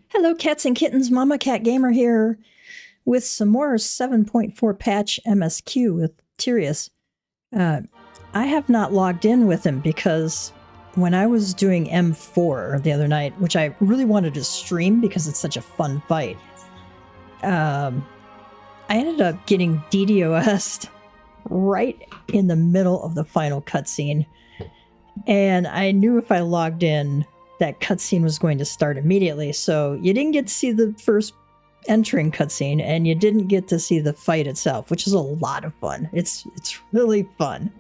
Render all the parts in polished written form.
Hello, cats and kittens. MamaCat Gamer here with some more 7.4 Patch MSQ with Tirius. I have not logged in with him because when I was doing M4 the other night, which I really wanted to stream because it's such a fun fight, I ended up getting DDoS'd right in the middle of the final cutscene. And I knew if I logged in, that cutscene was going to start immediately. So you didn't get to see the first entering cutscene, and you didn't get to see the fight itself, which is a lot of fun. It's really fun.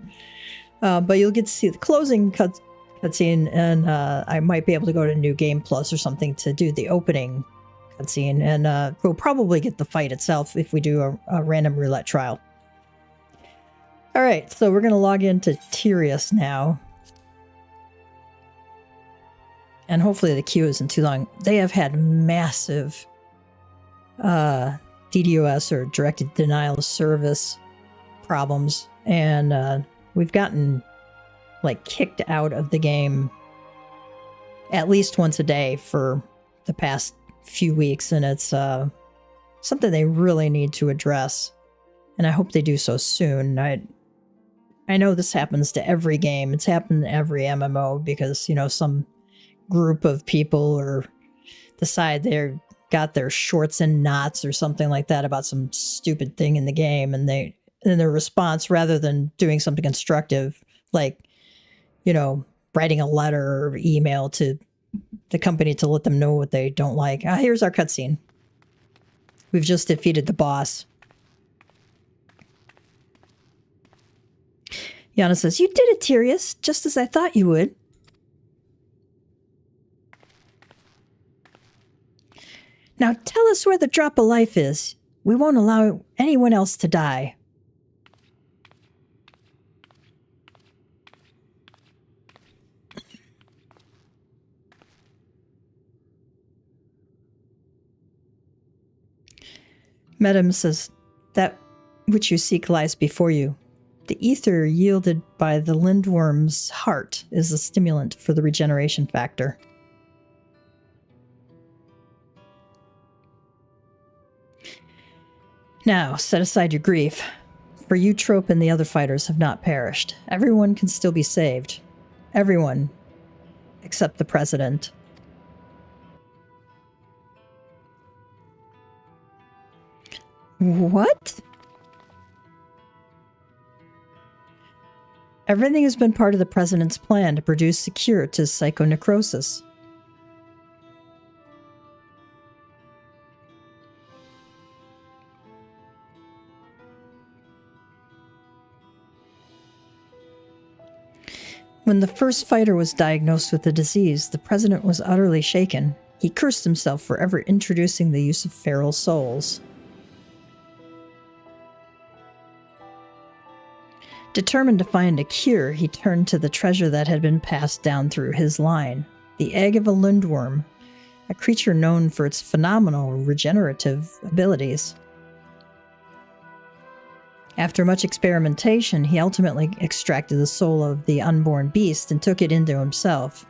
But you'll get to see the closing cutscene, and I might be able to go to New Game Plus or something to do the opening cutscene, and we'll probably get the fight itself if we do a random roulette trial. All right, so we're going to log into Tirius now. And hopefully the queue isn't too long. They have had massive DDoS or directed denial of service problems. And we've gotten like kicked out of the game at least once a day for the past few weeks. And it's something they really need to address. And I hope they do so soon. I know this happens to every game. It's happened to every MMO because, you know, some group of people or decide they've got their shorts in knots or something like that about some stupid thing in the game, and their response, rather than doing something constructive like, you know, writing a letter or email to the company to let them know what they don't like. Here's our cutscene. We've just defeated the boss. Yana says, "You did it, Tirius, just as I thought you would." Now tell us where the drop of life is. We won't allow anyone else to die. Madam says, "That which you seek lies before you. The ether yielded by the lindworm's heart is a stimulant for the regeneration factor." Now, set aside your grief, for you, Trope, and the other fighters have not perished. Everyone can still be saved. Everyone, except the President. What? Everything has been part of the President's plan to produce a cure to psychonecrosis. When the first fighter was diagnosed with the disease, the President was utterly shaken. He cursed himself for ever introducing the use of feral souls. Determined to find a cure, he turned to the treasure that had been passed down through his line, the egg of a lindworm, a creature known for its phenomenal regenerative abilities. After much experimentation, he ultimately extracted the soul of the unborn beast and took it into himself.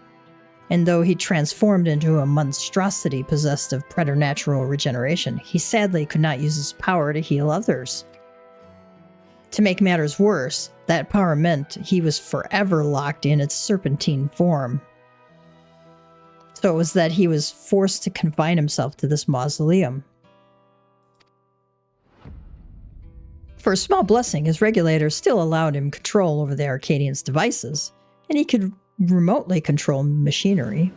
And though he transformed into a monstrosity possessed of preternatural regeneration, he sadly could not use his power to heal others. To make matters worse, that power meant he was forever locked in its serpentine form. So it was that he was forced to confine himself to this mausoleum. For a small blessing, his regulators still allowed him control over the Arcadian's devices, and he could remotely control machinery.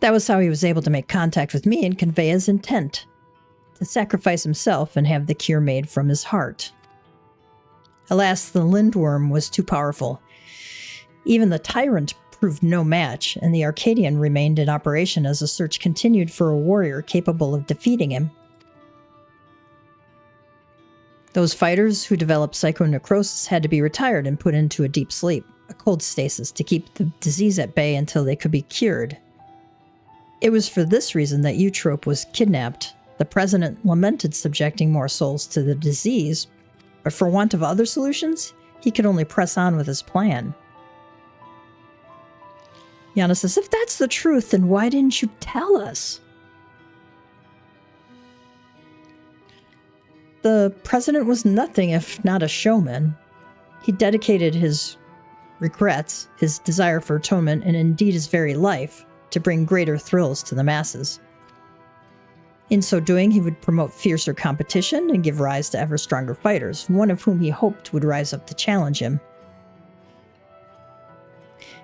That was how he was able to make contact with me and convey his intent to sacrifice himself and have the cure made from his heart. Alas, the lindworm was too powerful. Even the tyrant proved no match, and the Arcadian remained in operation as the search continued for a warrior capable of defeating him. Those fighters who developed psychonecrosis had to be retired and put into a deep sleep, a cold stasis, to keep the disease at bay until they could be cured. It was for this reason that Eutrope was kidnapped. The president lamented subjecting more souls to the disease, but for want of other solutions, he could only press on with his plan. Yana says, if that's the truth, then why didn't you tell us? The president was nothing if not a showman. He dedicated his regrets, his desire for atonement, and indeed his very life, to bring greater thrills to the masses. In so doing, he would promote fiercer competition and give rise to ever stronger fighters, one of whom he hoped would rise up to challenge him.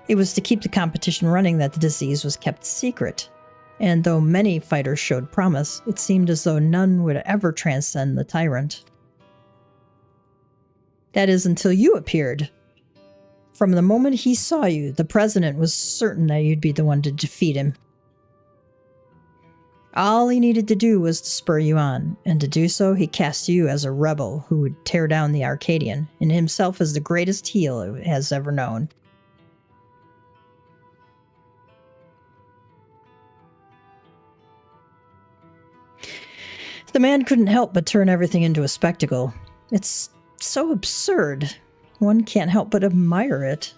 It was to keep the competition running that the disease was kept secret, and though many fighters showed promise, it seemed as though none would ever transcend the tyrant. That is, until you appeared. From the moment he saw you, the president was certain that you'd be the one to defeat him. All he needed to do was to spur you on, and to do so, he cast you as a rebel who would tear down the Arcadian, and himself as the greatest heel it has ever known. The man couldn't help but turn everything into a spectacle. It's so absurd. One can't help but admire it.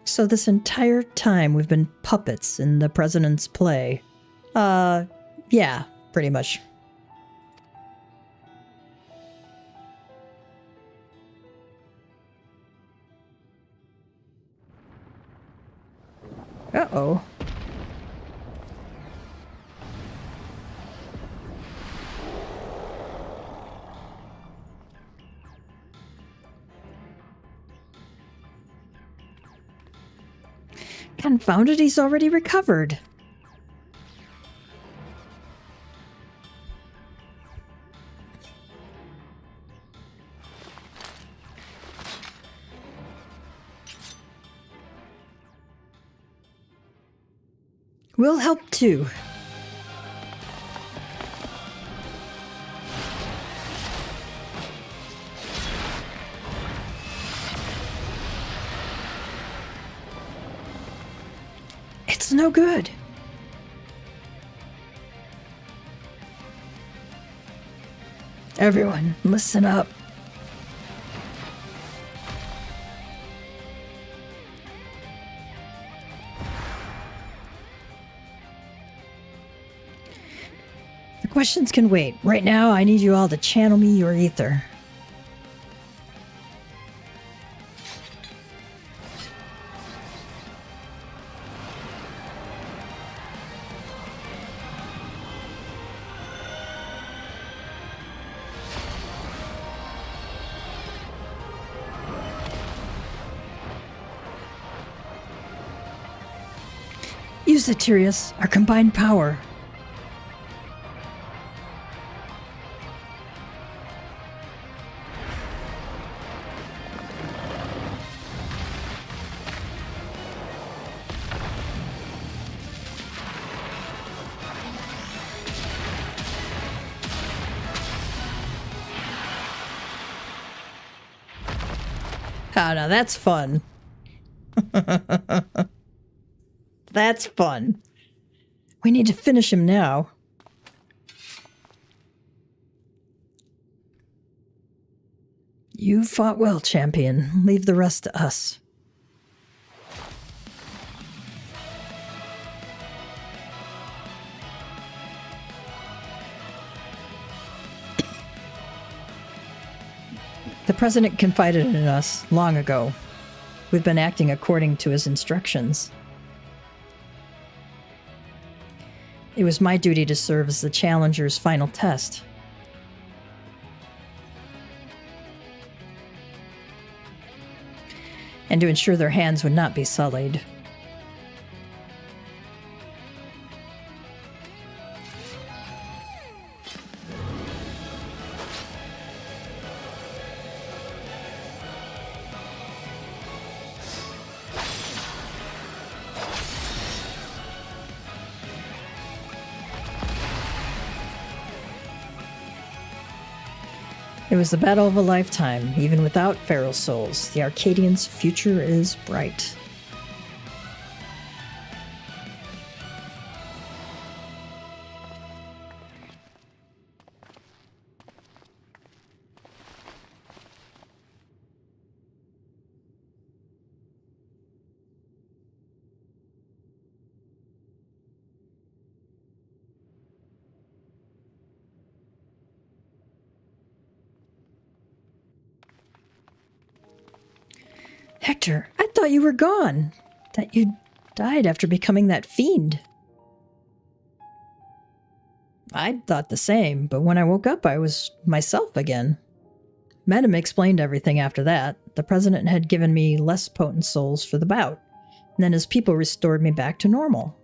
So this entire time we've been puppets in the president's play. Yeah, pretty much. Uh-oh. Confounded, he's already recovered. We'll help too. It's no good. Everyone, listen up. The questions can wait. Right now, I need you all to channel me your ether. Use it, Tirius, our combined power. Oh, now that's fun. That's fun. We need to finish him now. You fought well, champion. Leave the rest to us. The president confided in us long ago. We've been acting according to his instructions. It was my duty to serve as the challenger's final test. and to ensure their hands would not be sullied. It was the battle of a lifetime. Even without feral souls, the Arcadians' future is bright. Hector, I thought you were gone. That you died after becoming that fiend. I thought the same, but when I woke up, I was myself again. Madam explained everything after that. The president had given me less potent souls for the bout, and then his people restored me back to normal.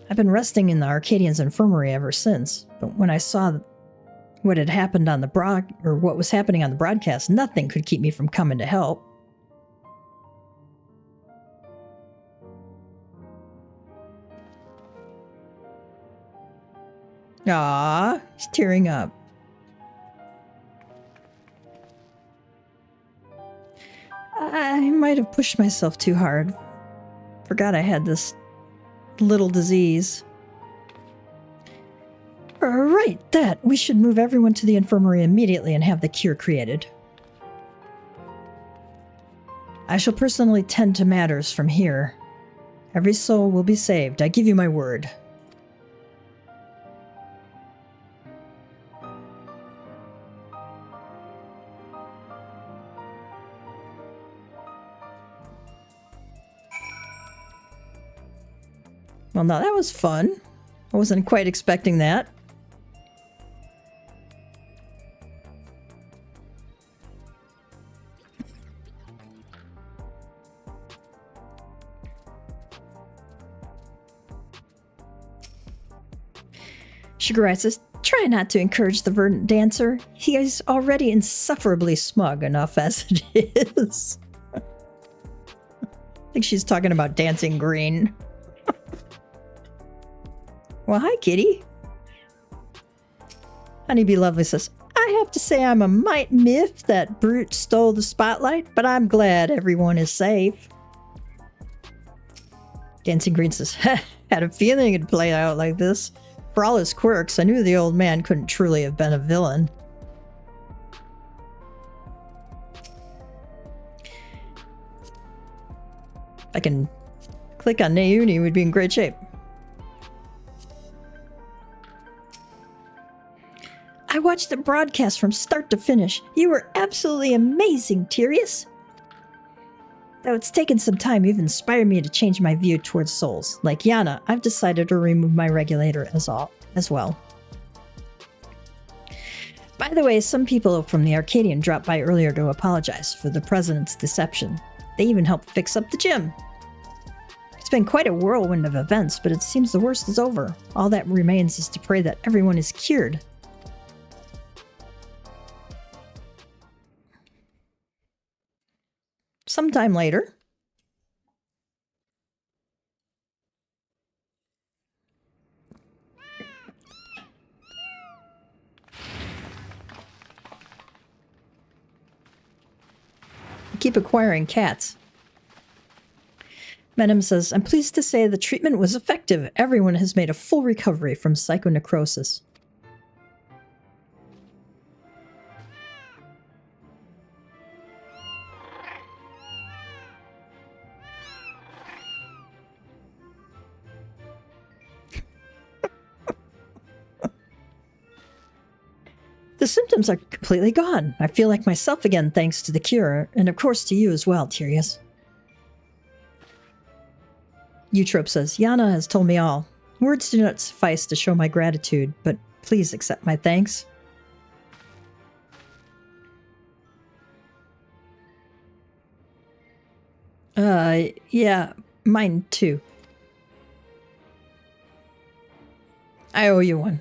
I've been resting in the Arcadians' infirmary ever since, but when I saw what had happened on what was happening on the broadcast, nothing could keep me from coming to help. Ah, he's tearing up. I might have pushed myself too hard. Forgot I had this little disease. Right, that. We should move everyone to the infirmary immediately and have the cure created. I shall personally tend to matters from here. Every soul will be saved, I give you my word. Well, now that was fun. I wasn't quite expecting that. Shigerai says, try not to encourage the verdant dancer. He is already insufferably smug enough as it is. I think she's talking about Dancing Green. Well, hi, kitty. Honeybee Lovely says, I have to say I'm a mite miffed that brute stole the spotlight, but I'm glad everyone is safe. Dancing Green says, had a feeling it'd play out like this. For all his quirks, I knew the old man couldn't truly have been a villain. If I can click on Nauni, we'd be in great shape. I watched the broadcast from start to finish. You were absolutely amazing, Tirius. Though it's taken some time, you've inspired me to change my view towards souls. Like Yana, I've decided to remove my regulator as well. By the way, some people from the Arcadian dropped by earlier to apologize for the president's deception. They even helped fix up the gym. It's been quite a whirlwind of events, but it seems the worst is over. All that remains is to pray that everyone is cured. Sometime later. Keep acquiring cats. Menem says, I'm pleased to say the treatment was effective. Everyone has made a full recovery from psychonecrosis. The symptoms are completely gone. I feel like myself again thanks to the cure, and of course to you as well, Tirius. Eutrope says, Yana has told me all. Words do not suffice to show my gratitude, but please accept my thanks. Yeah, mine too. I owe you one.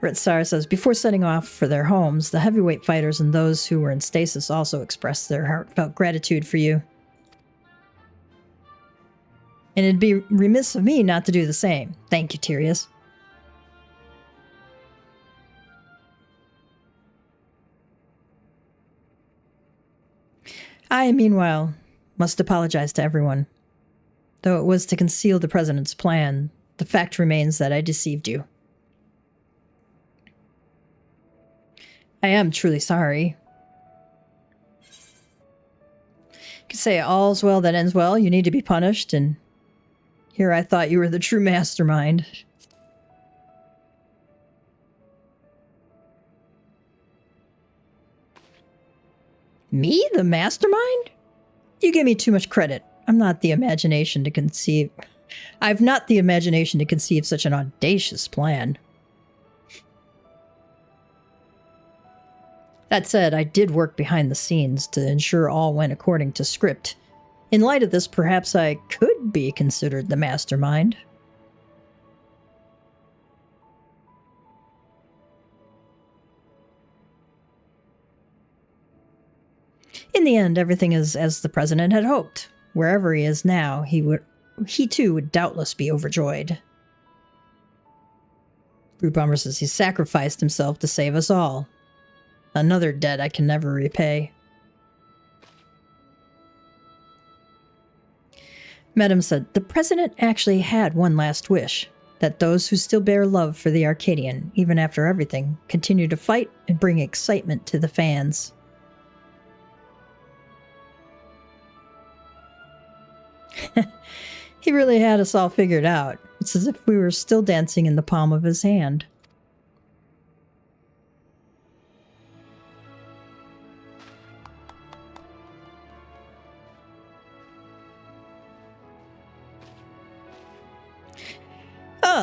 Ritsar says, before setting off for their homes, the heavyweight fighters and those who were in stasis also expressed their heartfelt gratitude for you. And it'd be remiss of me not to do the same. Thank you, Tirius. I, meanwhile, must apologize to everyone. Though it was to conceal the President's plan, the fact remains that I deceived you. I am truly sorry. You could say all's well that ends well, you need to be punished, and here I thought you were the true mastermind. Me, the mastermind? You give me too much credit. I'm not the imagination to conceive. I've not the imagination to conceive such an audacious plan. That said, I did work behind the scenes to ensure all went according to script. In light of this, perhaps I could be considered the mastermind. In the end, everything is as the President had hoped. Wherever he is now, he too would doubtless be overjoyed. Brood Bomber says he sacrificed himself to save us all. Another debt I can never repay. Madam said, the President actually had one last wish, that those who still bear love for the Arcadian, even after everything, continue to fight and bring excitement to the fans. He really had us all figured out. It's as if we were still dancing in the palm of his hand.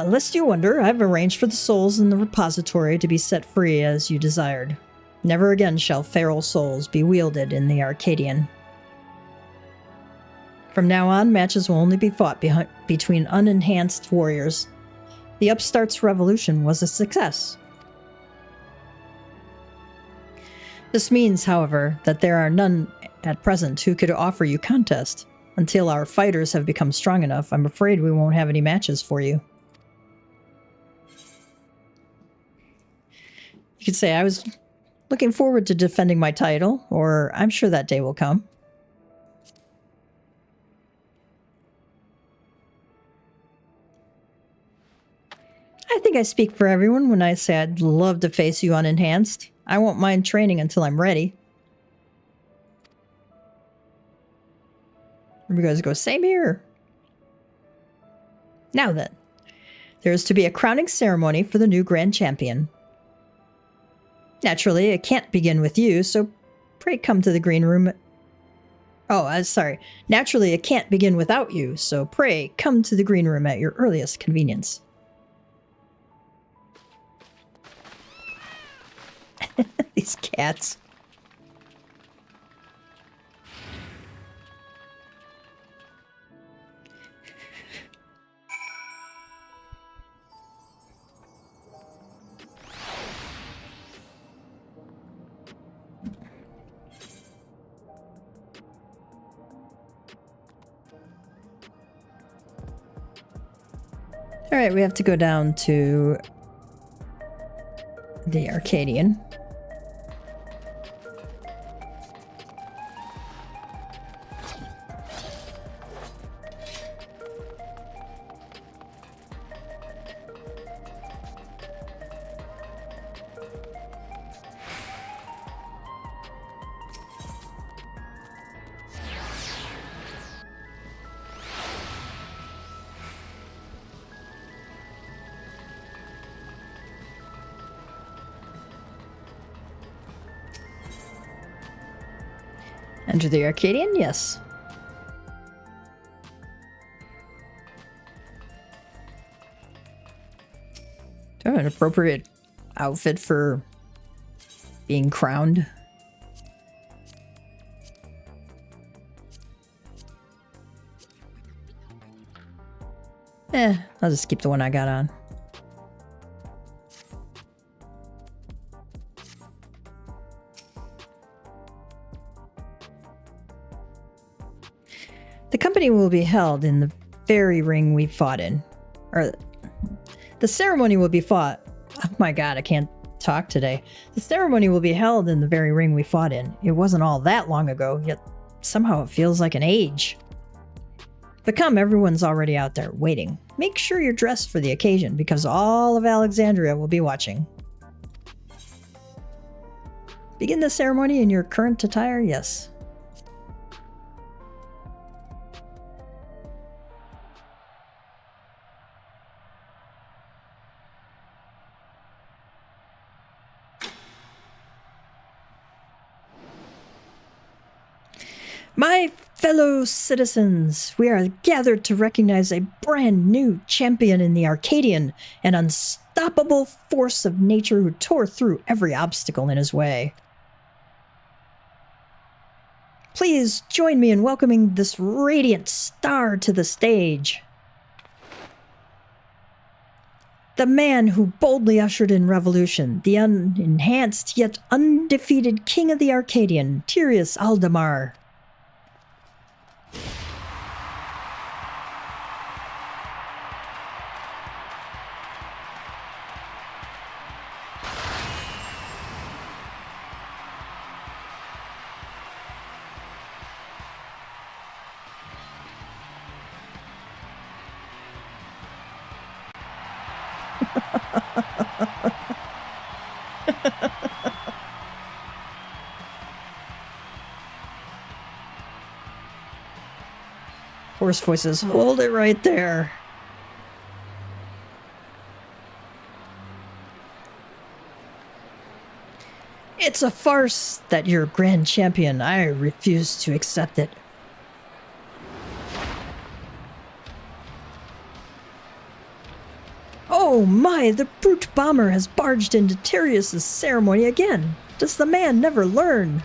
Lest you wonder, I've arranged for the souls in the repository to be set free as you desired. Never again shall feral souls be wielded in the Arcadian. From now on, matches will only be fought between unenhanced warriors. The upstart's revolution was a success. This means, however, that there are none at present who could offer you contest. Until our fighters have become strong enough, I'm afraid we won't have any matches for you. You could say I was looking forward to defending my title, or I'm sure that day will come. I think I speak for everyone when I say I'd love to face you unenhanced. I won't mind training until I'm ready. You guys go, same here. Now then, there is to be a crowning ceremony for the new Grand Champion. Naturally, it can't begin with you, so pray come to the green room. Sorry. Naturally, it can't begin without you, so pray come to the green room at your earliest convenience. These cats. All right, we have to go down to the Arcadian. Enter the Arcadian? Yes. Do I have an appropriate outfit for being crowned? I'll just keep the one I got on. The company will be held in the very ring we fought in. Or, the ceremony will be fought. Oh my god, I can't talk today. The ceremony will be held in the very ring we fought in. It wasn't all that long ago, yet somehow it feels like an age. But come, everyone's already out there, waiting. Make sure you're dressed for the occasion, because all of Alexandria will be watching. Begin the ceremony in your current attire? Yes. My fellow citizens, we are gathered to recognize a brand new champion in the Arcadian, an unstoppable force of nature who tore through every obstacle in his way. Please join me in welcoming this radiant star to the stage. The man who boldly ushered in revolution, the unenhanced yet undefeated king of the Arcadian, Tirius Aldamar. Hoarse voices, hold it right there. It's a farce that you're grand champion. I refuse to accept it. Oh my, the brute bomber has barged into Tirius' ceremony again. Does the man never learn?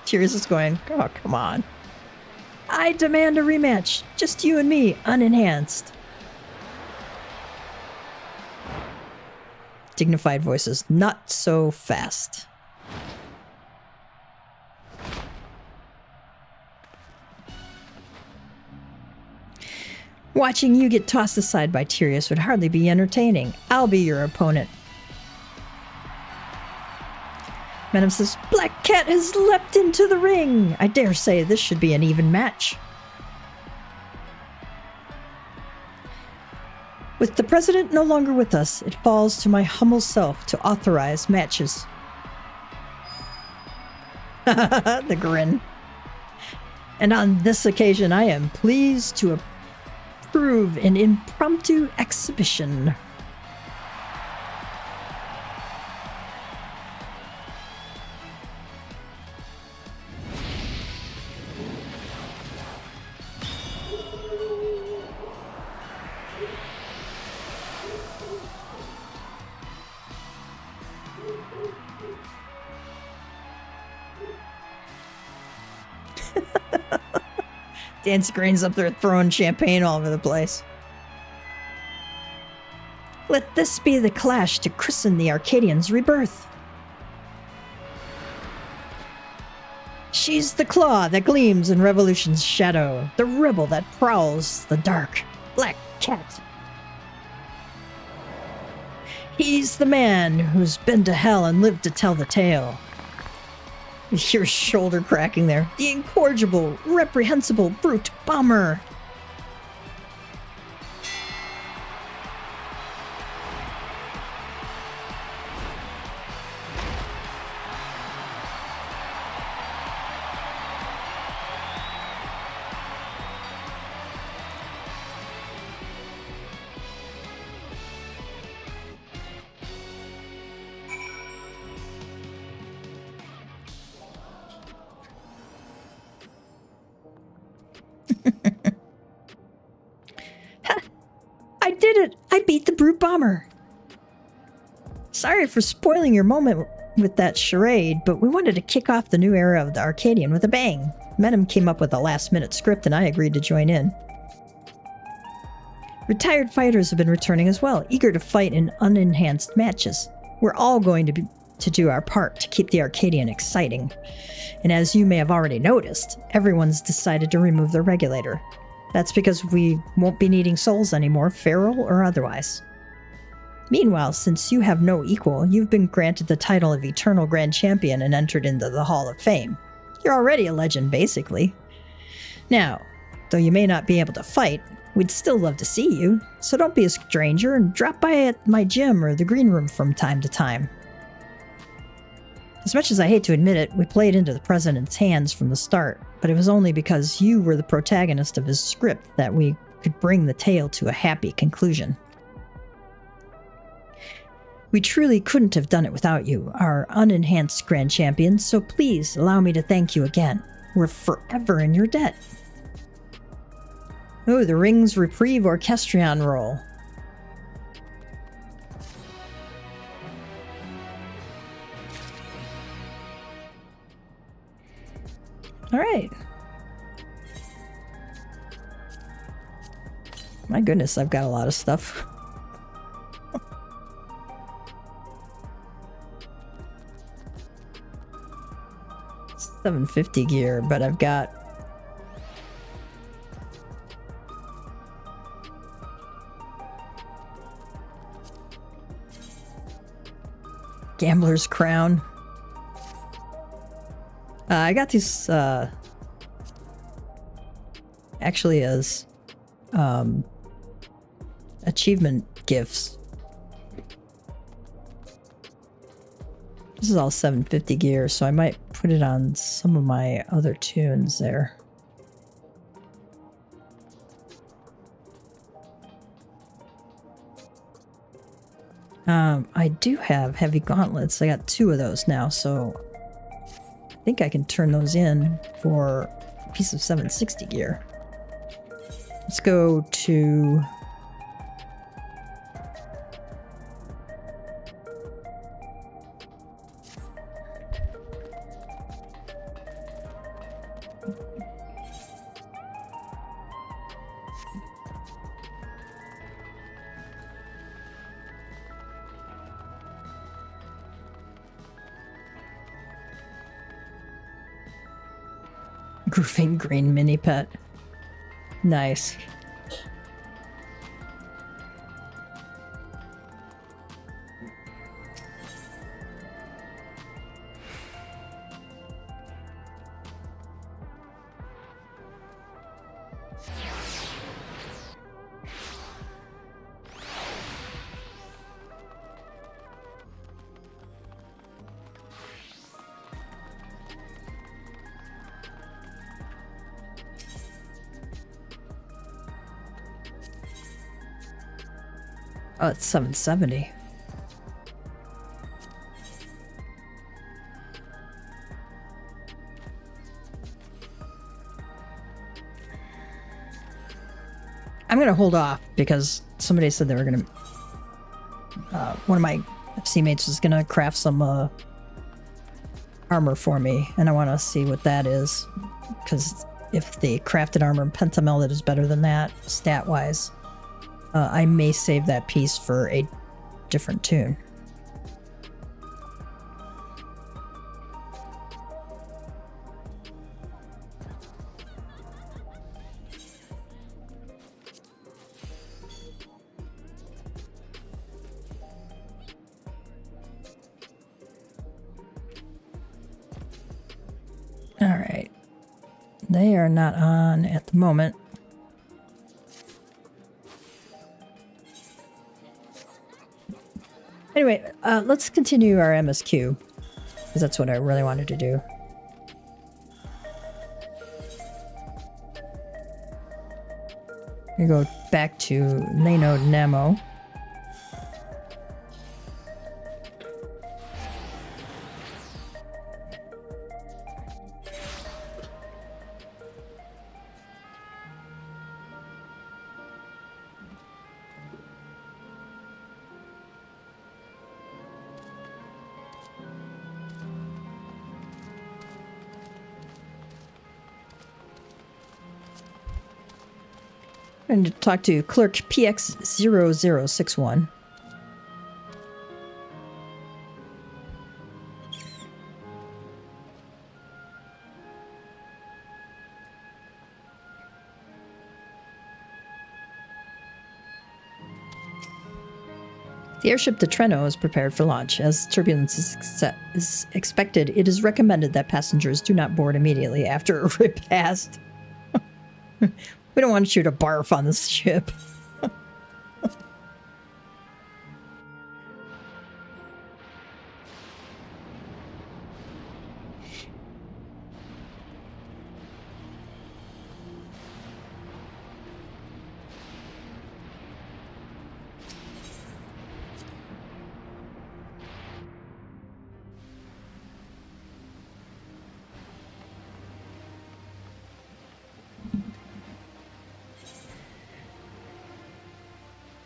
Tirius is going, oh, come on. I demand a rematch. Just you and me, unenhanced. Dignified voices, not so fast. Watching you get tossed aside by Tirius would hardly be entertaining. I'll be your opponent. Madam says, Black Cat has leapt into the ring. I dare say this should be an even match. With the president no longer with us, it falls to my humble self to authorize matches. The grin. And on this occasion, I am pleased to approve an impromptu exhibition. Dance Green's up there throwing champagne all over the place. Let this be the clash to christen the Arcadian's rebirth. She's the claw that gleams in revolution's shadow, the rebel that prowls the dark, Black Cat. He's the man who's been to hell and lived to tell the tale. Your shoulder cracking there. The incorrigible, reprehensible brute bomber. I beat the Brute Bomber! Sorry for spoiling your moment with that charade, but we wanted to kick off the new era of the Arcadian with a bang. Menem came up with a last-minute script and I agreed to join in. Retired fighters have been returning as well, eager to fight in unenhanced matches. We're all going to do our part to keep the Arcadian exciting. And as you may have already noticed, everyone's decided to remove the regulator. That's because we won't be needing souls anymore, feral or otherwise. Meanwhile, since you have no equal, you've been granted the title of Eternal Grand Champion and entered into the Hall of Fame. You're already a legend, basically. Now, though you may not be able to fight, we'd still love to see you, so don't be a stranger and drop by at my gym or the green room from time to time. As much as I hate to admit it, we played into the president's hands from the start, but it was only because you were the protagonist of his script that we could bring the tale to a happy conclusion. We truly couldn't have done it without you, our unenhanced Grand Champion, so please allow me to thank you again. We're forever in your debt. Oh, the Rings Reprieve Orchestrion roll. All right. My goodness, I've got a lot of stuff. $750 gear, but I've got Gambler's Crown. I got these actually as achievement gifts. This is all 750 gear, so I might put it on some of my other tunes there. I do have heavy gauntlets. I got 2 of those now, so I think I can turn those in for a piece of 760 gear. Let's go to... Grooving green mini pet. Nice. Oh, it's 770. I'm going to hold off because somebody said they were going to... one of my FC mates was going to craft some armor for me, and I want to see what that is. Because if the crafted armor pentamellet is better than that, stat-wise... I may save that piece for a different tune. All right. They are not on at the moment. Anyway, let's continue our MSQ, because that's what I really wanted to do. We go back to Leno Nemo. I'm going to talk to Clerk PX0061. The airship to Treno is prepared for launch. As turbulence is expected, it is recommended that passengers do not board immediately after a repast. We don't want you to barf on this ship.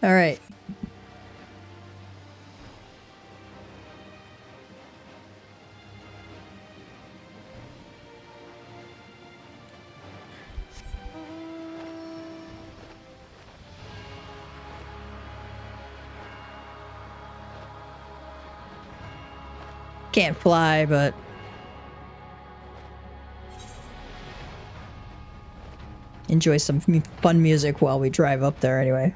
All right. Can't fly, but enjoy some fun music while we drive up there anyway.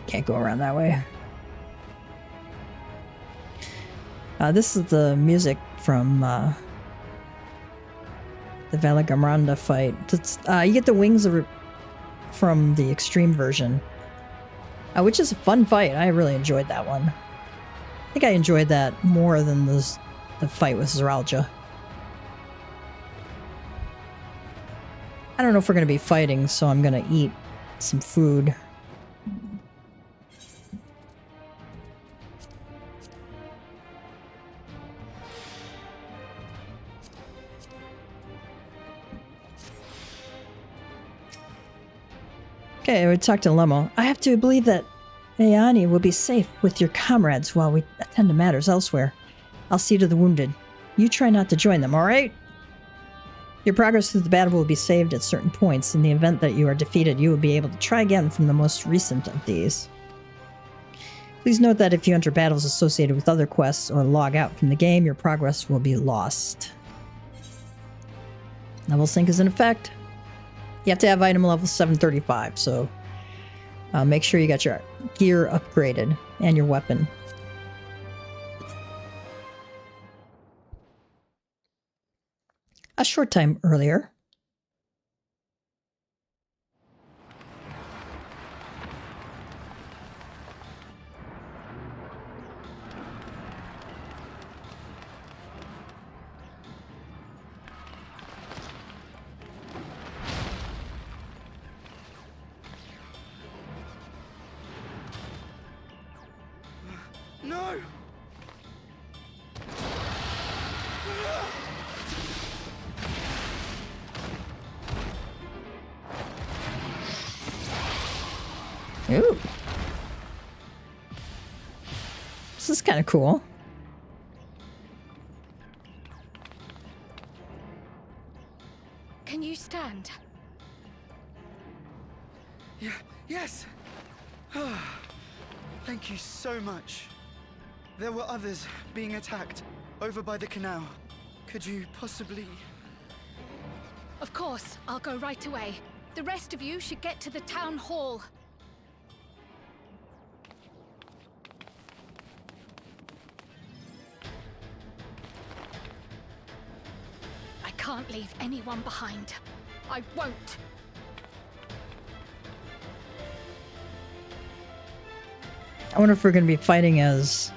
Can't go around that way. This is the music from the Valagamranda fight. You get the wings from the extreme version, which is a fun fight. I really enjoyed that one. I think I enjoyed that more than the fight with Zeralja. I don't know if we're going to be fighting, so I'm going to eat some food. Okay, we talked to Lemo. I have to believe that Ayani will be safe with your comrades while we attend to matters elsewhere. I'll see to the wounded. You try not to join them, all right? Your progress through the battle will be saved at certain points. In the event that you are defeated, you will be able to try again from the most recent of these. Please note that if you enter battles associated with other quests or log out from the game, your progress will be lost. Level sync is in effect. You have to have item level 735, so make sure you got your gear upgraded and your weapon. A short time earlier. No! Ooh. This is kind of cool. Can you stand? Yeah, yes! Thank you so much. There were others being attacked over by the canal. Could you possibly... Of course, I'll go right away. The rest of you should get to the town hall. I can't leave anyone behind. I won't. I wonder if we're going to be fighting as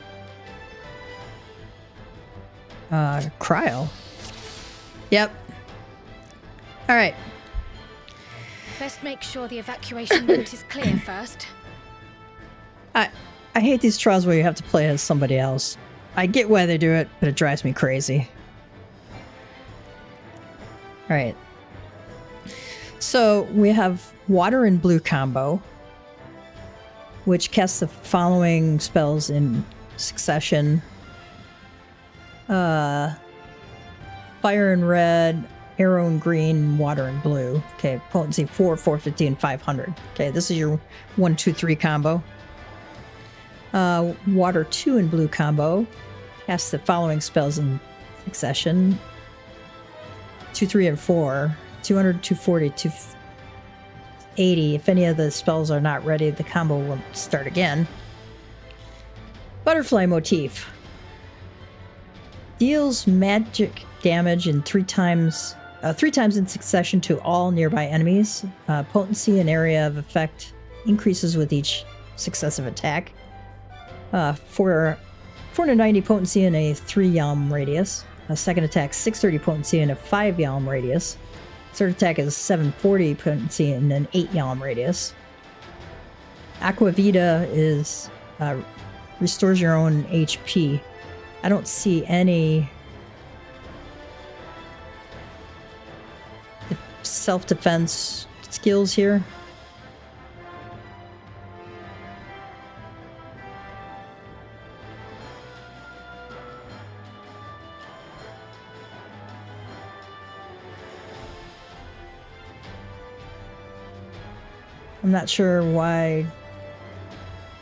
Cryo. Yep. All right. Best make sure the evacuation route is clear first. I hate these trials where you have to play as somebody else. I get why they do it, but it drives me crazy. All right. So we have water and blue combo, which casts the following spells in succession. Fire in red, arrow in green, water in blue. Okay, potency 4, 450, and 500. Okay, this is your 1, 2, 3 combo. Water 2 and blue combo. Cast the following spells in succession. 2, 3, and 4. 200, 240, 280. If any of the spells are not ready, the combo will start again. Butterfly motif. Deals magic damage in 3 times in succession to all nearby enemies. Potency and area of effect increases with each successive attack. 490 potency in a 3 yalm radius. A second attack 630 potency in a 5 yalm radius. Third attack is 740 potency in an 8 yalm radius. Aquavita is restores your own HP. I don't see any self-defense skills here. I'm not sure why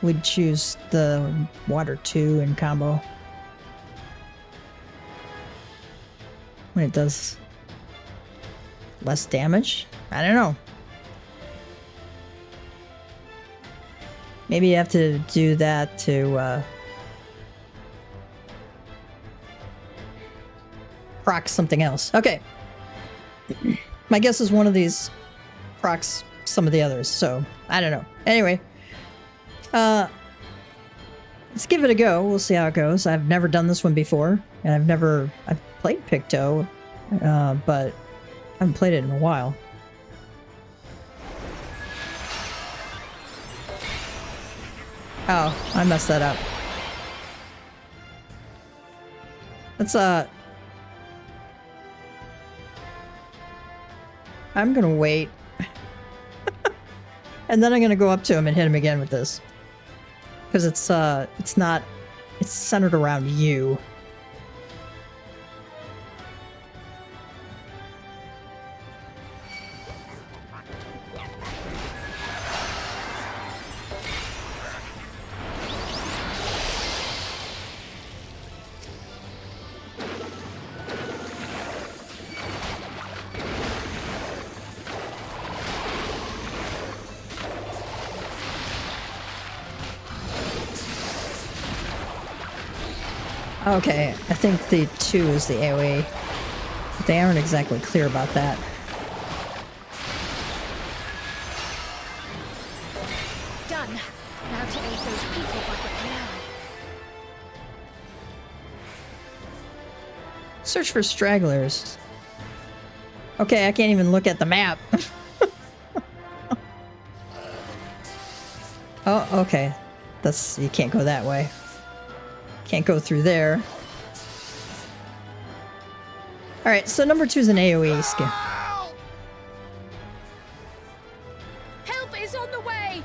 we'd choose the water 2 in combo when it does less damage. I don't know. Maybe you have to do that to proc something else. Okay. My guess is one of these procs some of the others, so I don't know. Anyway, let's give it a go. We'll see how it goes. I've never done this one before, and I've played Picto, but I haven't played it in a while. Oh, I messed that up. Let's I'm gonna wait. And then I'm gonna go up to him and hit him again with this. Because it's centered around you. Okay, I think the 2 is the AoE. But they aren't exactly clear about that. Done. Now to aid those people by the canal. Search for stragglers. Okay, I can't even look at the map. Oh, okay. You can't go that way. Can't go through there. Alright, so number 2 is an AoE skill. Help is on the way!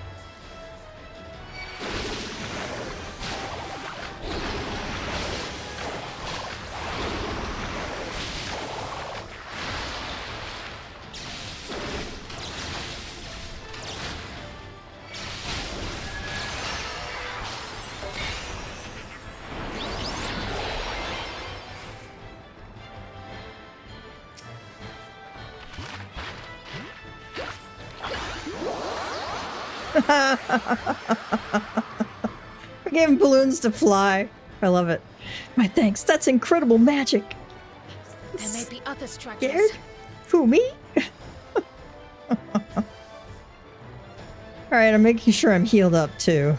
We gave him balloons to fly. I love it. My thanks. That's incredible magic. There may be other stragglers. Scared? Who, me? Alright, I'm making sure I'm healed up too.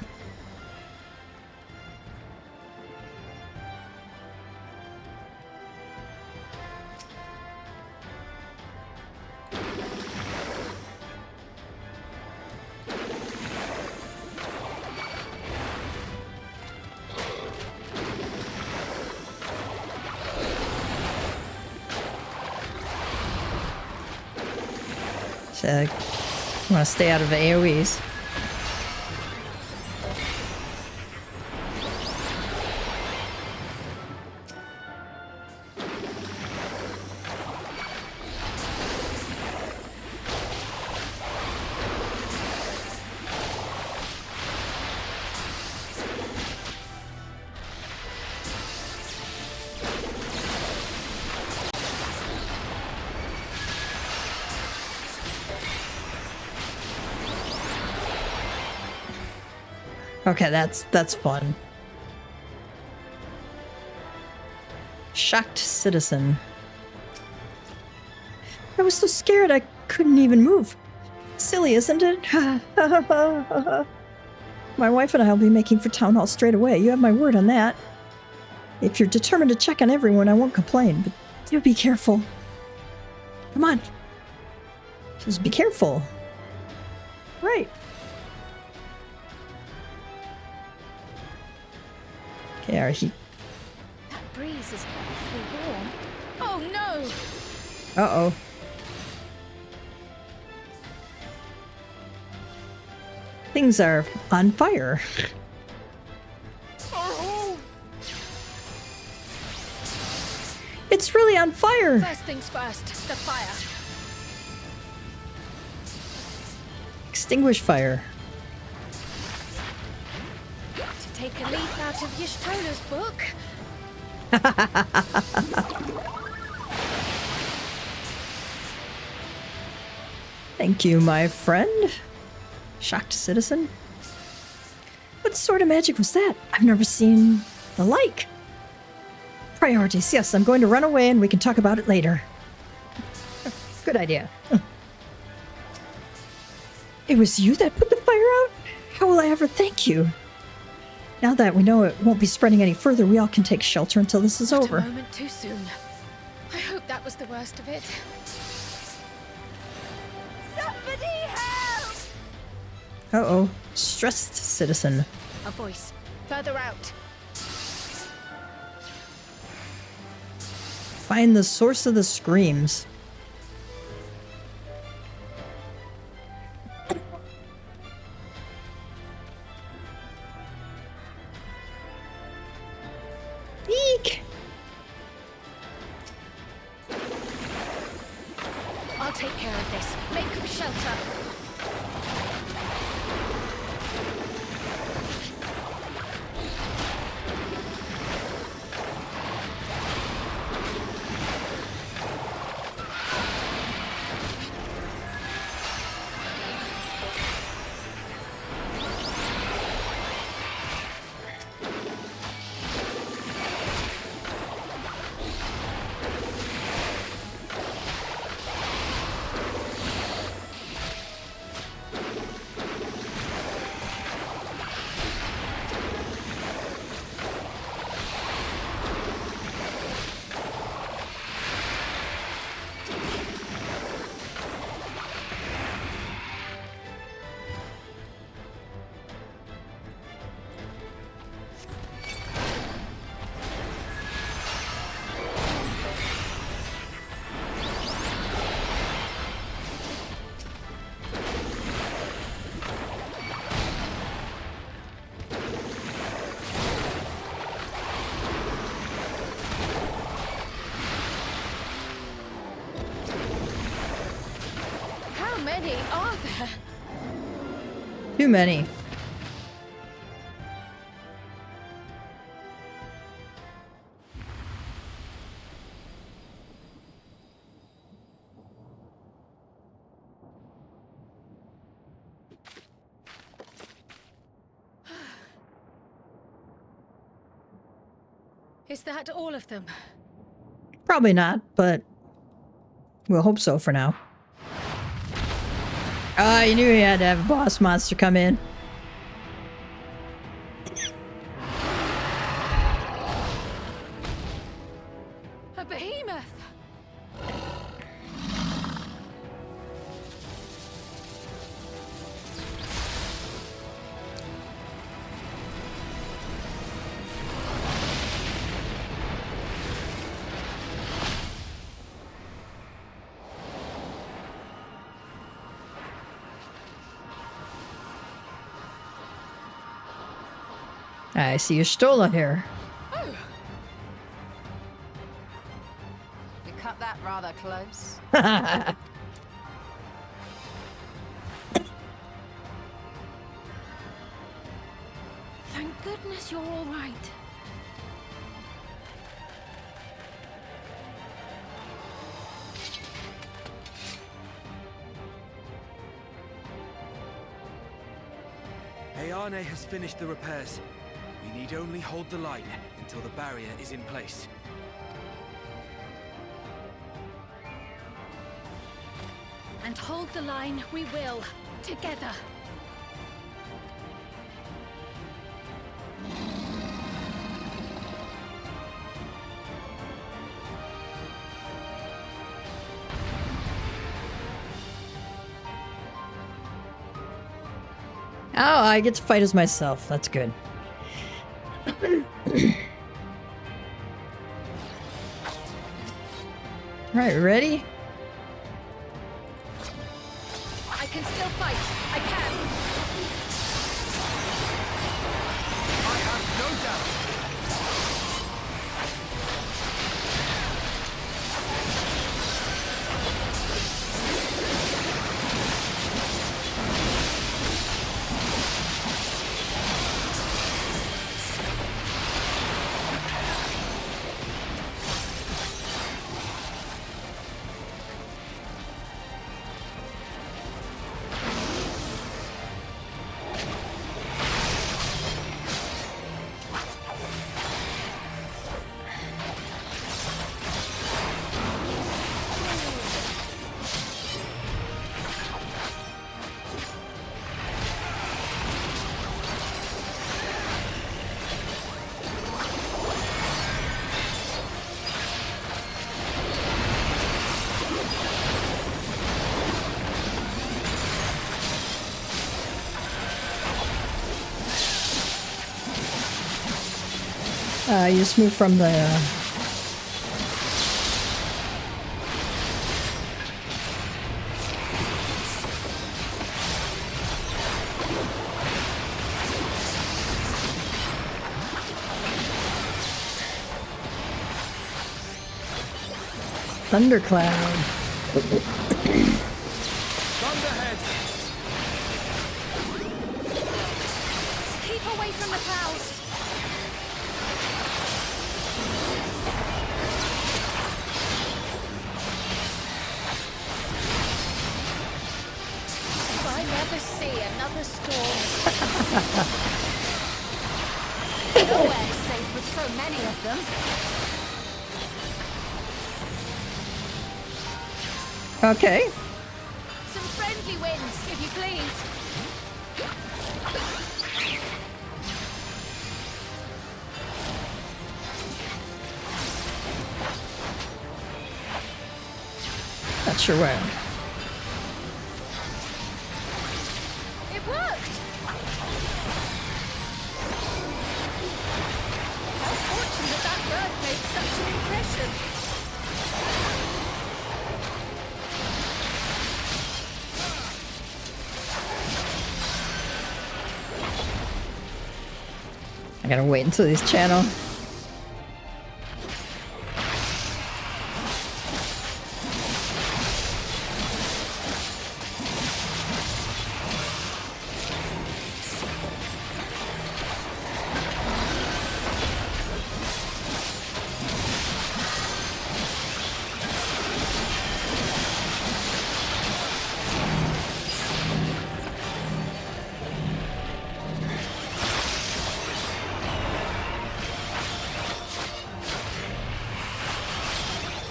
I want to stay out of AoEs. Okay, that's fun. Shocked citizen. I was so scared I couldn't even move. Silly, isn't it? My wife and I will be making for Town Hall straight away. You have my word on that. If you're determined to check on everyone, I won't complain, but do be careful. Come on. Just be careful. Right. Okay, are he... That breeze is awfully warm. Oh no! Uh-oh. Things are on fire. It's really on fire! First things first, the fire. Extinguish fire. To take a leaf out of Yishtola's book. Thank you, my friend. Shocked citizen. What sort of magic was that? I've never seen the like. Priorities. Yes, I'm going to run away and we can talk about it later. Good idea. It was you that put the fire out? How will I ever thank you? Now that we know it won't be spreading any further, we all can take shelter until this is over. A moment too soon. I hope that was the worst of it. Somebody help! Uh-oh. Stressed citizen. A voice. Further out. Find the source of the screams. Eek! I'll take care of this. Make for shelter. How many are there? Too many. Is that all of them? Probably not, but we'll hope so for now. Ah, you knew you had to have a boss monster come in. A behemoth! I see you stole it here. Oh, You cut that rather close. thank goodness you're all right. Hey Ayane has finished the repairs. We need only hold the line until the barrier is in place. And hold the line we will, together. Oh, I get to fight as myself. That's good. Alright, ready? I can still fight. I can. I have no doubt. You just move from the... Thundercloud. Thunderhead! Keep away from the clouds. If I never see another storm. Nowhere safe with so many of them. Okay. Some friendly winds, if you please. Not sure where. It worked! How fortunate that bird made such an impression. I gotta wait until he's channel.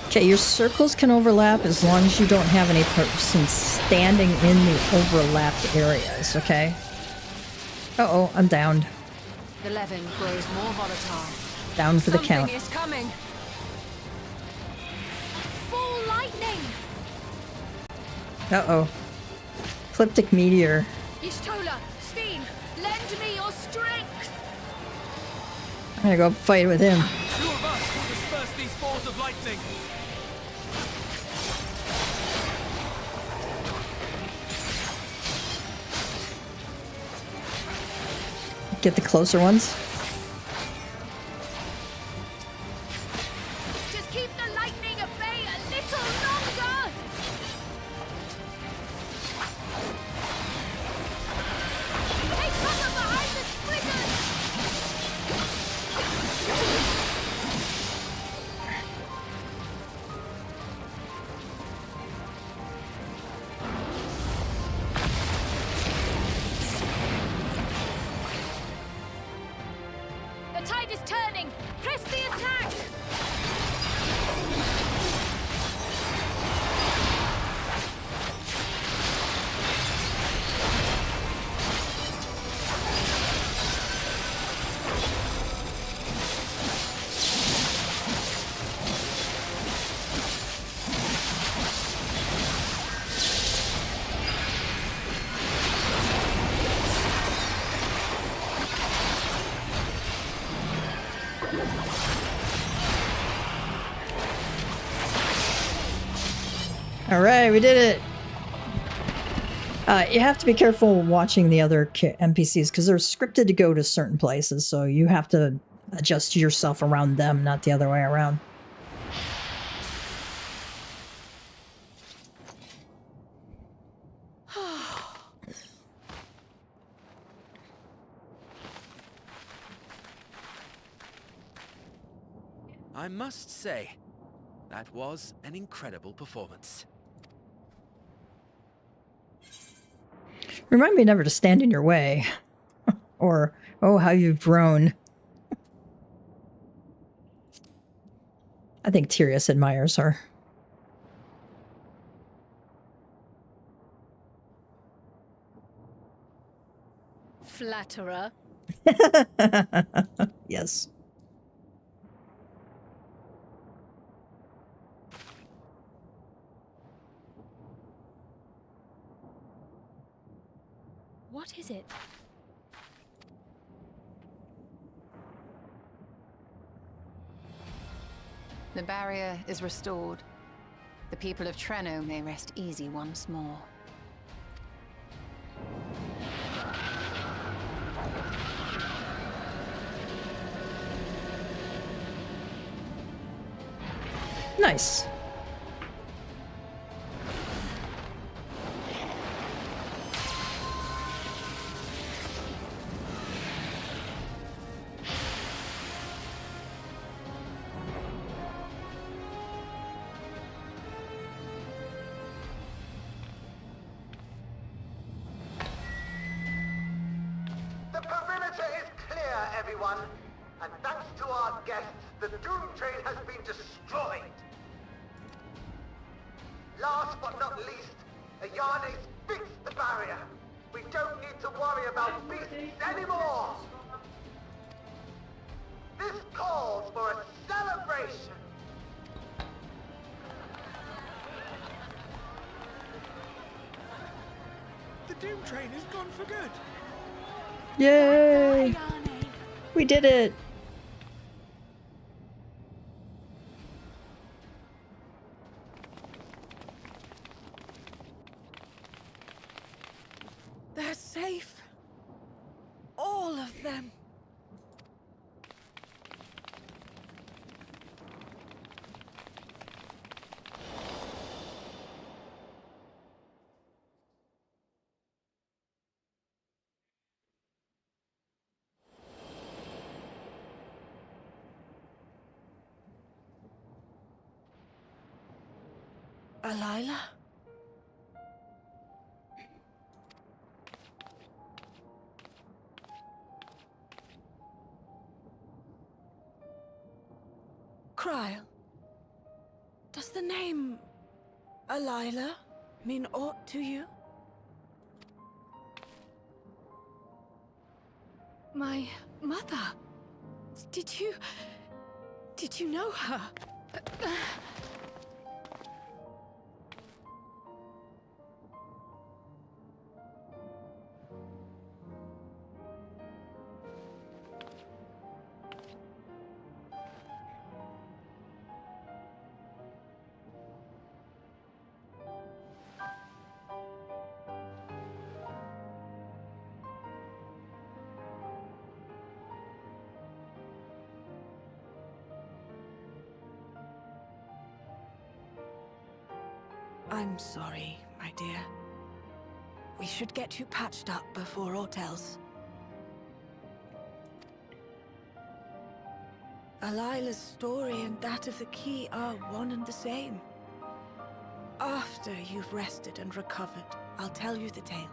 Okay, your circles can overlap as long as you don't have any person standing in the overlapped areas, okay? Uh-oh, I'm downed. The levin grows more volatile. Down for the count. Something is coming. Full lightning! Uh-oh. Ecliptic meteor. Y'shtola, Steen, lend me your strength! I'm gonna go fight with him. 2 of us will disperse these balls of lightning. Get the closer ones. Just keep the lightning at bay a little longer! Take cover behind the splitters! tide is turning! Press the attack! All right, we did it. You have to be careful watching the other NPCs because they're scripted to go to certain places, so you have to adjust yourself around them, not the other way around. I must say, that was an incredible performance. Remind me never to stand in your way. Or, oh, how you've grown. I think Tirius admires her. Flatterer. Yes. What is it? The barrier is restored. The people of Treno may rest easy once more. Nice. The perimeter is clear, everyone. And thanks to our guests, the Doom Train has been destroyed. Last but not least, Ayane's fixed the barrier. We don't need to worry about beasts anymore. This calls for a celebration. The Doom Train is gone for good. Yay! We did it! They're safe. All of them. Alila? Kryl, does the name Alila mean aught to you? My mother. Did you know her? I'm sorry, my dear. We should get you patched up before aught else. Alila's story and that of the key are one and the same. After you've rested and recovered, I'll tell you the tale.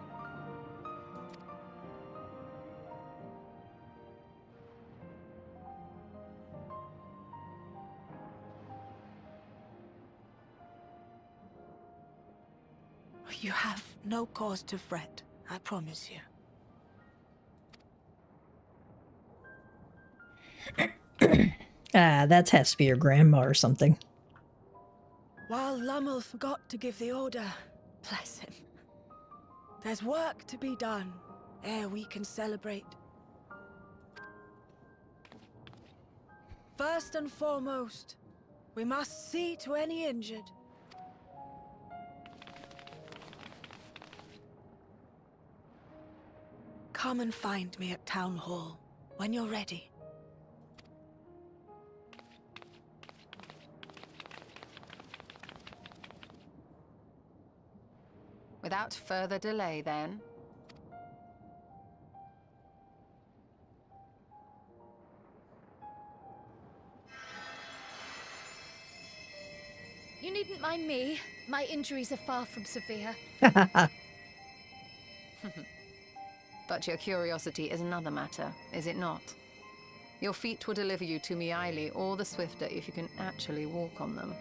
You have no cause to fret, I promise you. That has to be your grandma or something. While Lummel forgot to give the order, bless him. There's work to be done ere we can celebrate. First and foremost, we must see to any injured. Come and find me at Town Hall when you're ready. Without further delay, then. You needn't mind me. My injuries are far from severe. But your curiosity is another matter, is it not? Your feet will deliver you to Miriel all the swifter if you can actually walk on them.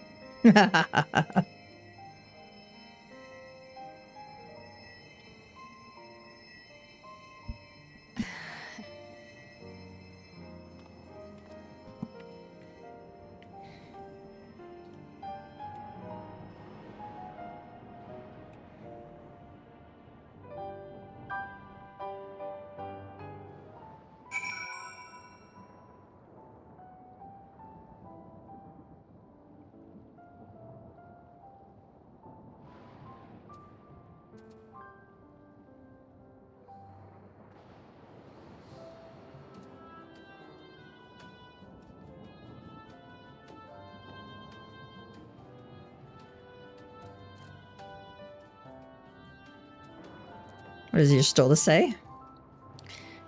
What is Y'shtola say?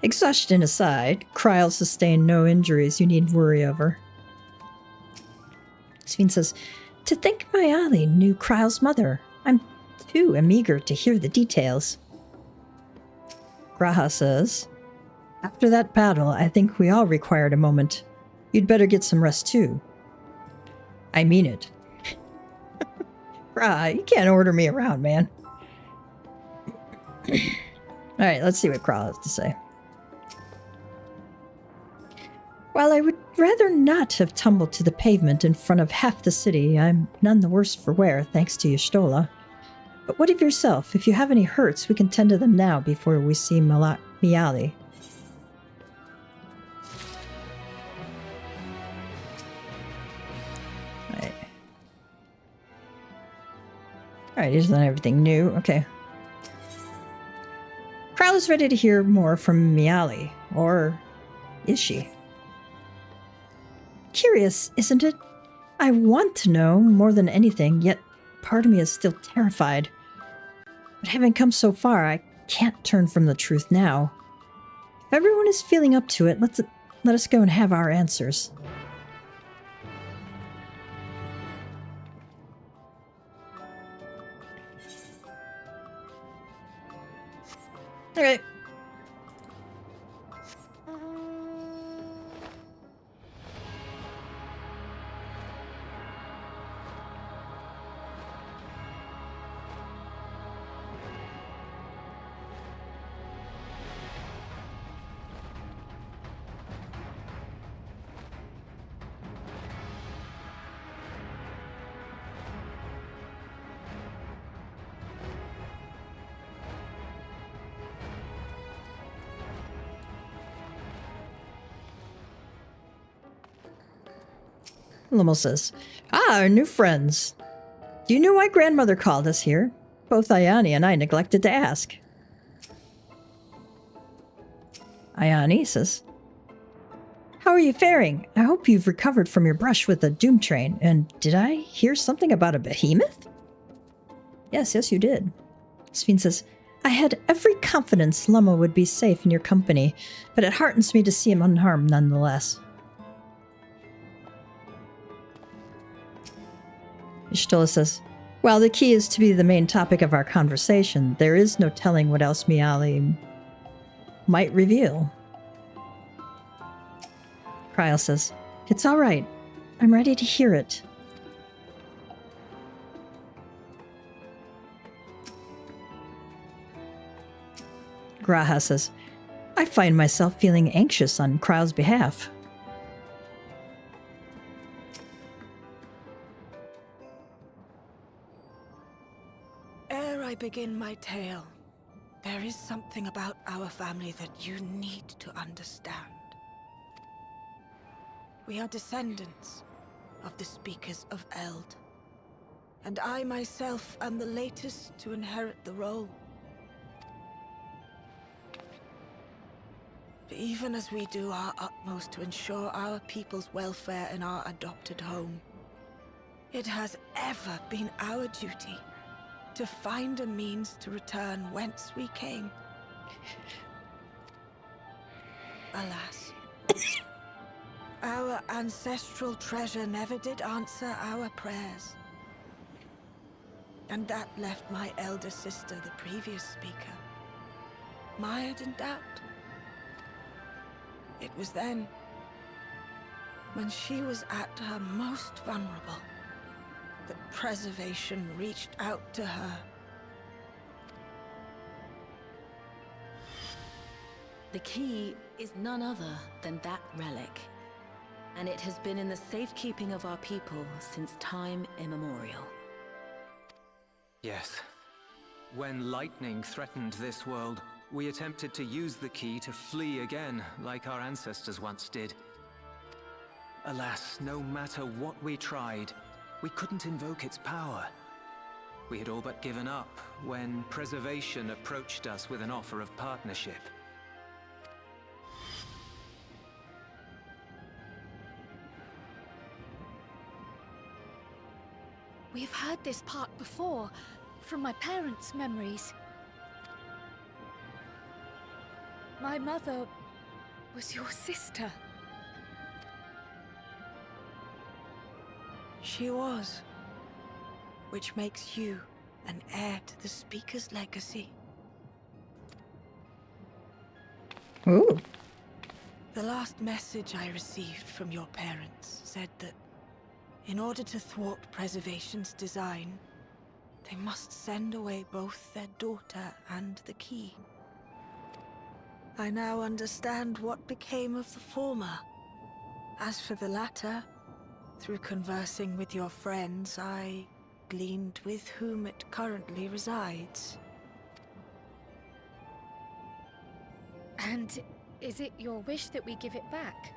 Exhaustion aside, Kryl sustained no injuries you need worry over. Sven says, to think Miriel knew Kryl's mother. I'm too eager to hear the details. Graha says, after that battle, I think we all required a moment. You'd better get some rest too. I mean it. Graha, you can't order me around, man. Alright, let's see what Kryl has to say. While I would rather not have tumbled to the pavement in front of half the city, I'm none the worse for wear, thanks to Y'shtola. But what of yourself? If you have any hurts, we can tend to them now before we see Miriel. Alright. Alright, here's not everything new. Okay. Kryl is ready to hear more from Miriel. Or is she? Curious, isn't it? I want to know more than anything, yet part of me is still terrified. But having come so far, I can't turn from the truth now. If everyone is feeling up to it, let us go and have our answers. Okay. Lummel says, our new friends. Do you know why grandmother called us here? Both Ayani and I neglected to ask. Ayani says, how are you faring? I hope you've recovered from your brush with the Doom Train. And did I hear something about a behemoth? Yes, you did. Sven says, I had every confidence Lummel would be safe in your company, but it heartens me to see him unharmed nonetheless. Y'shtola says, while the key is to be the main topic of our conversation, there is no telling what else Miriel might reveal. Kryl says, it's all right. I'm ready to hear it. Graha says, I find myself feeling anxious on Krau's behalf. Ere I begin my tale, there is something about our family that you need to understand. We are descendants of the Speakers of Eld, and I myself am the latest to inherit the role. But even as we do our utmost to ensure our people's welfare in our adopted home, it has ever been our duty to find a means to return whence we came. Alas, our ancestral treasure never did answer our prayers. And that left my elder sister, the previous speaker, mired in doubt. It was then, when she was at her most vulnerable, that preservation reached out to her. The key is none other than that relic, and it has been in the safekeeping of our people since time immemorial. Yes. When lightning threatened this world, we attempted to use the key to flee again, like our ancestors once did. Alas, no matter what we tried, we couldn't invoke its power. We had all but given up when Preservation approached us with an offer of partnership. We've heard this part before, from my parents' memories. My mother was your sister. She was, which makes you an heir to the Speaker's legacy. Ooh. The last message I received from your parents said that in order to thwart Preservation's design, they must send away both their daughter and the key. I now understand what became of the former. As for the latter, through conversing with your friends, I gleaned with whom it currently resides. And is it your wish that we give it back?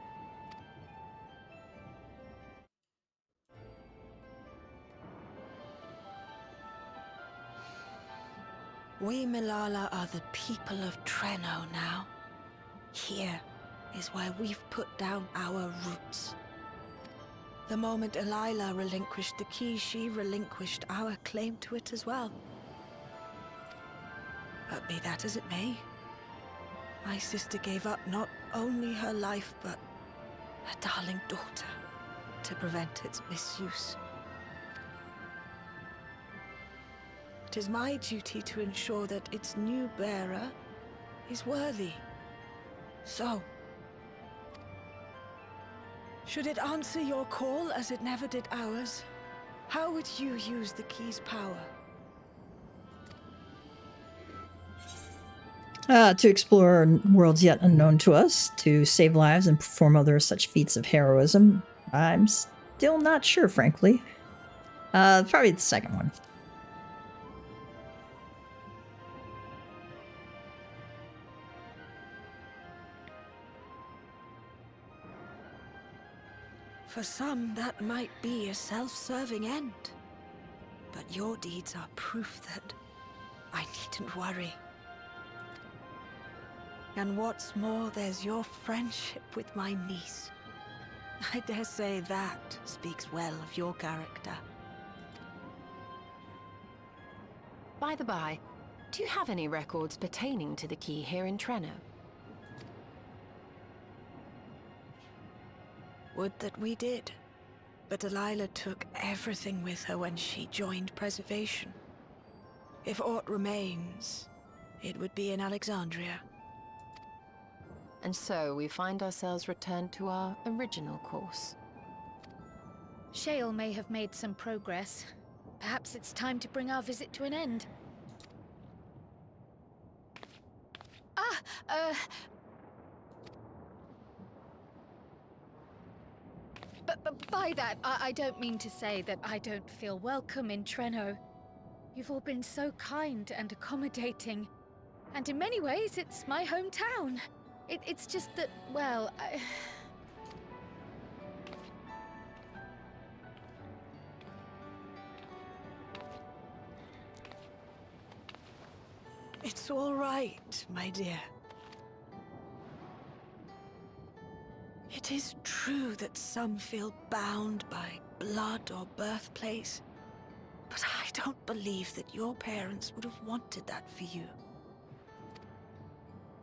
We Milala are the people of Treno now. Here is where we've put down our roots. The moment Elila relinquished the key, she relinquished our claim to it as well. But be that as it may, my sister gave up not only her life, but her darling daughter, to prevent its misuse. It is my duty to ensure that its new bearer is worthy. So, should it answer your call as it never did ours, how would you use the key's power? To explore worlds yet unknown to us, to save lives and perform other such feats of heroism. I'm still not sure, frankly. Probably the second one. For some, that might be a self-serving end. But your deeds are proof that I needn't worry. And what's more, there's your friendship with my niece. I dare say that speaks well of your character. By the by, do you have any records pertaining to the key here in Treno? Would that we did. But Elila took everything with her when she joined Preservation. If aught remains, it would be in Alexandria. And so we find ourselves returned to our original course. Shale may have made some progress. Perhaps it's time to bring our visit to an end. But by that, I don't mean to say that I don't feel welcome in Treno. You've all been so kind and accommodating. And in many ways, it's my hometown. It's just that, well, It's all right, my dear. It is true that some feel bound by blood or birthplace, but I don't believe that your parents would have wanted that for you.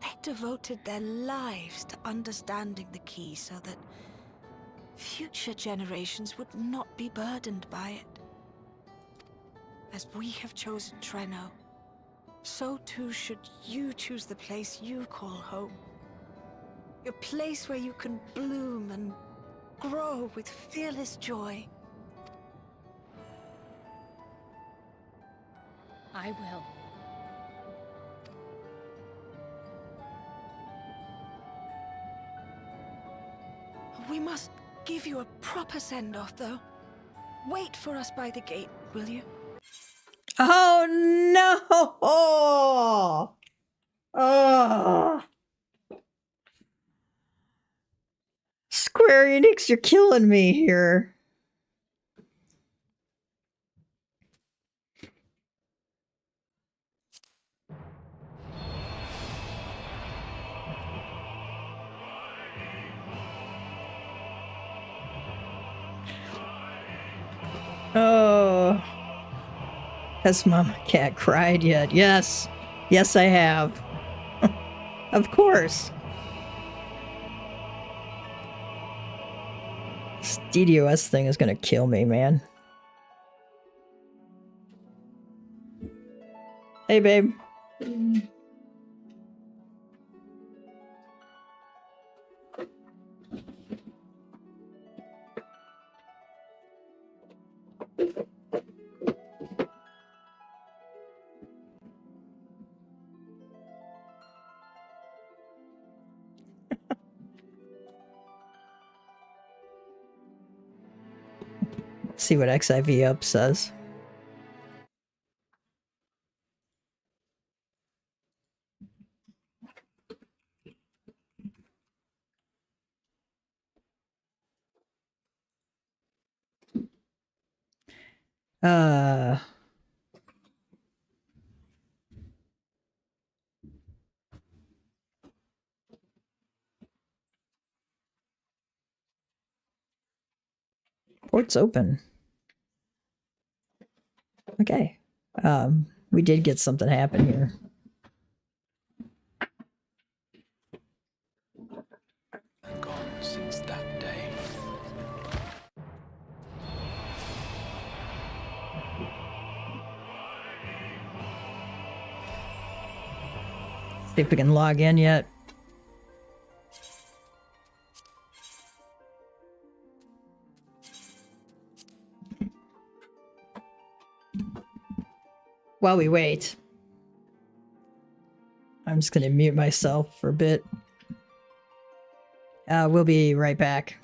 They devoted their lives to understanding the key so that future generations would not be burdened by it. As we have chosen Treno, so too should you choose the place you call home. A place where you can bloom and grow with fearless joy. I will. We must give you a proper send-off, though. Wait for us by the gate, will you? Oh no! Oh. Square Enix, you're killing me here. Oh. Has MamaCat cried yet? Yes. Yes, I have. Of course. This DDoS thing is gonna kill me, man. Hey, babe. See what XIV up says. Port's open. Okay. We did get something happen here. Gone since that day. See if we can log in yet. While we wait, I'm just going to mute myself for a bit. We'll be right back.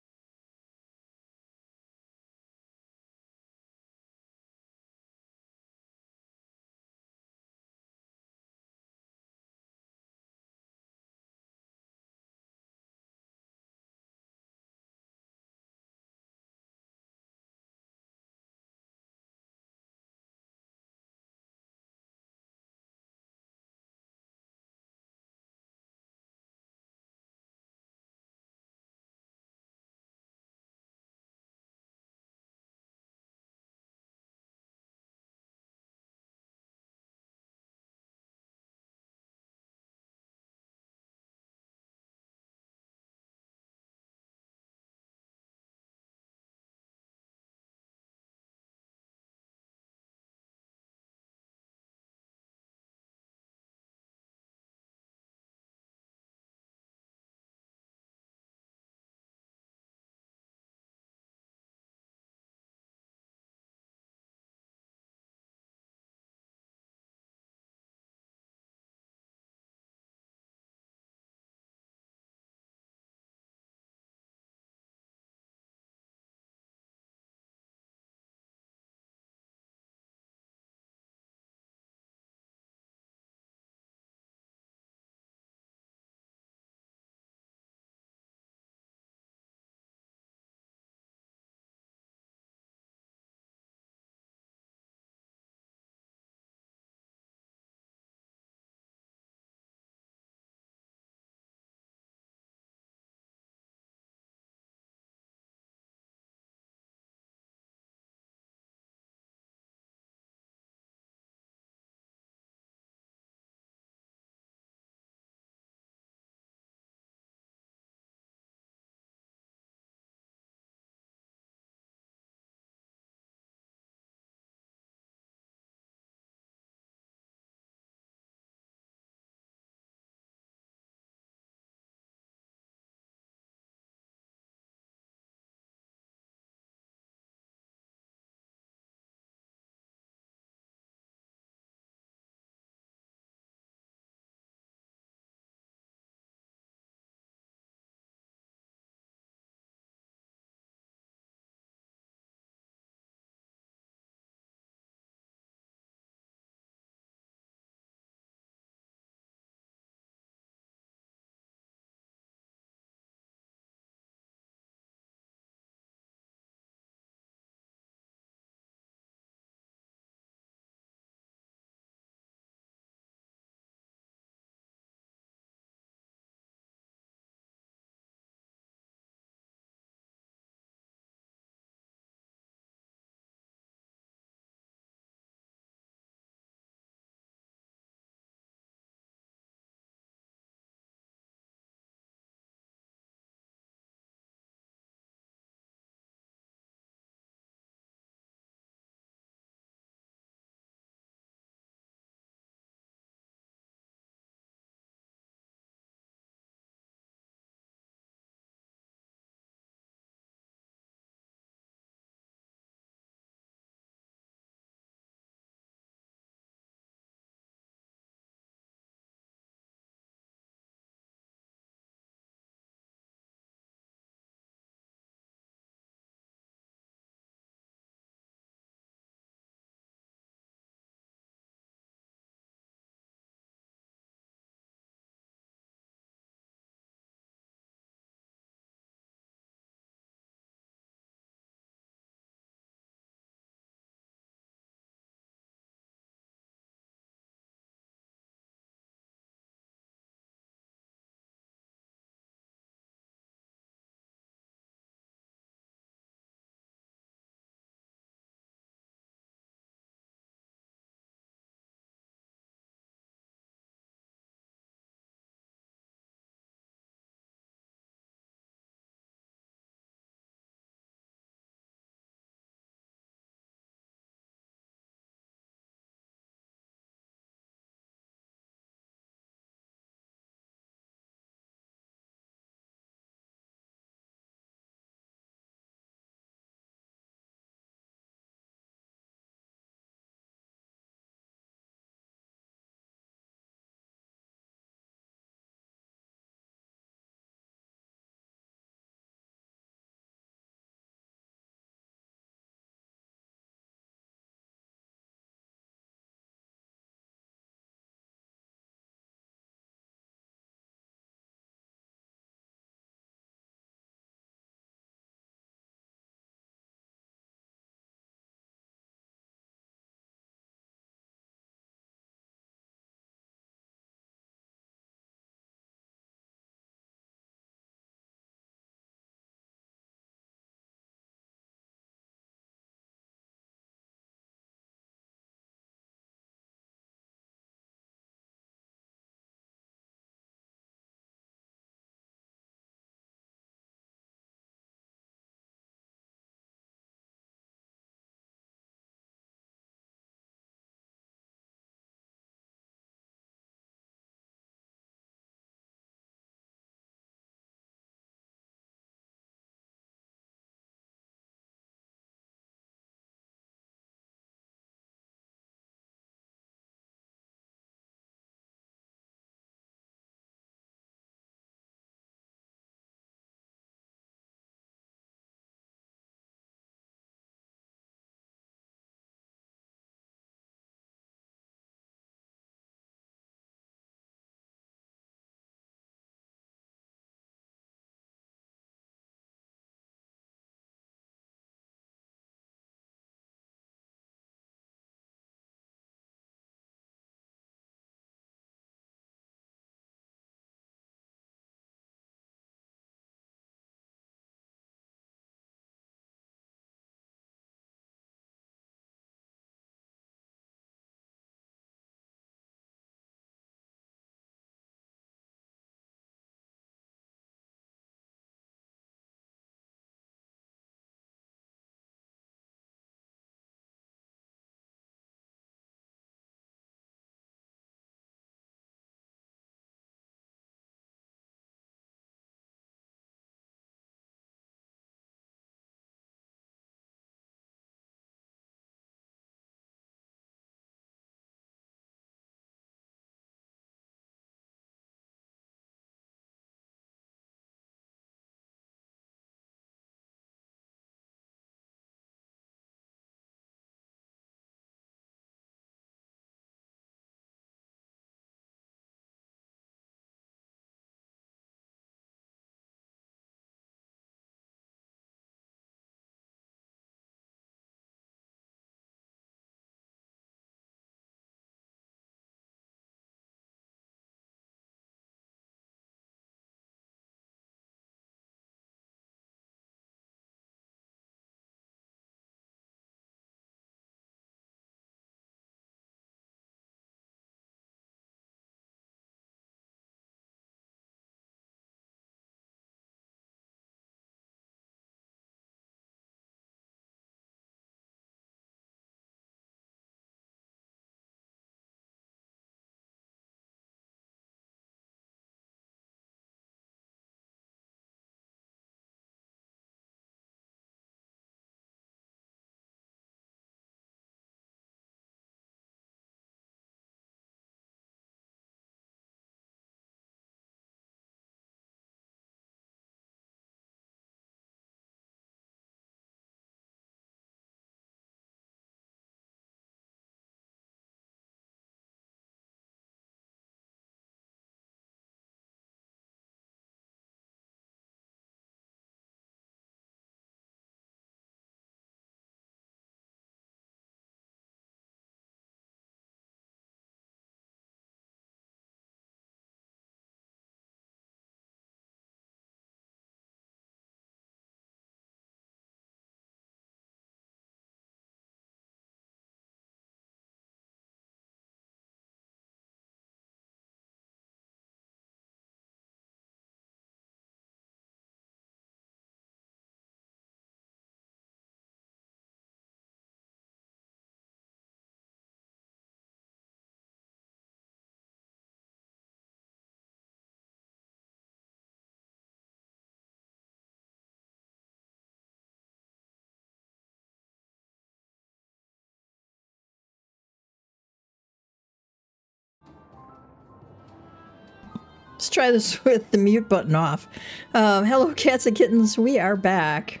Let's try this with the mute button off. Hello, cats and kittens. We are back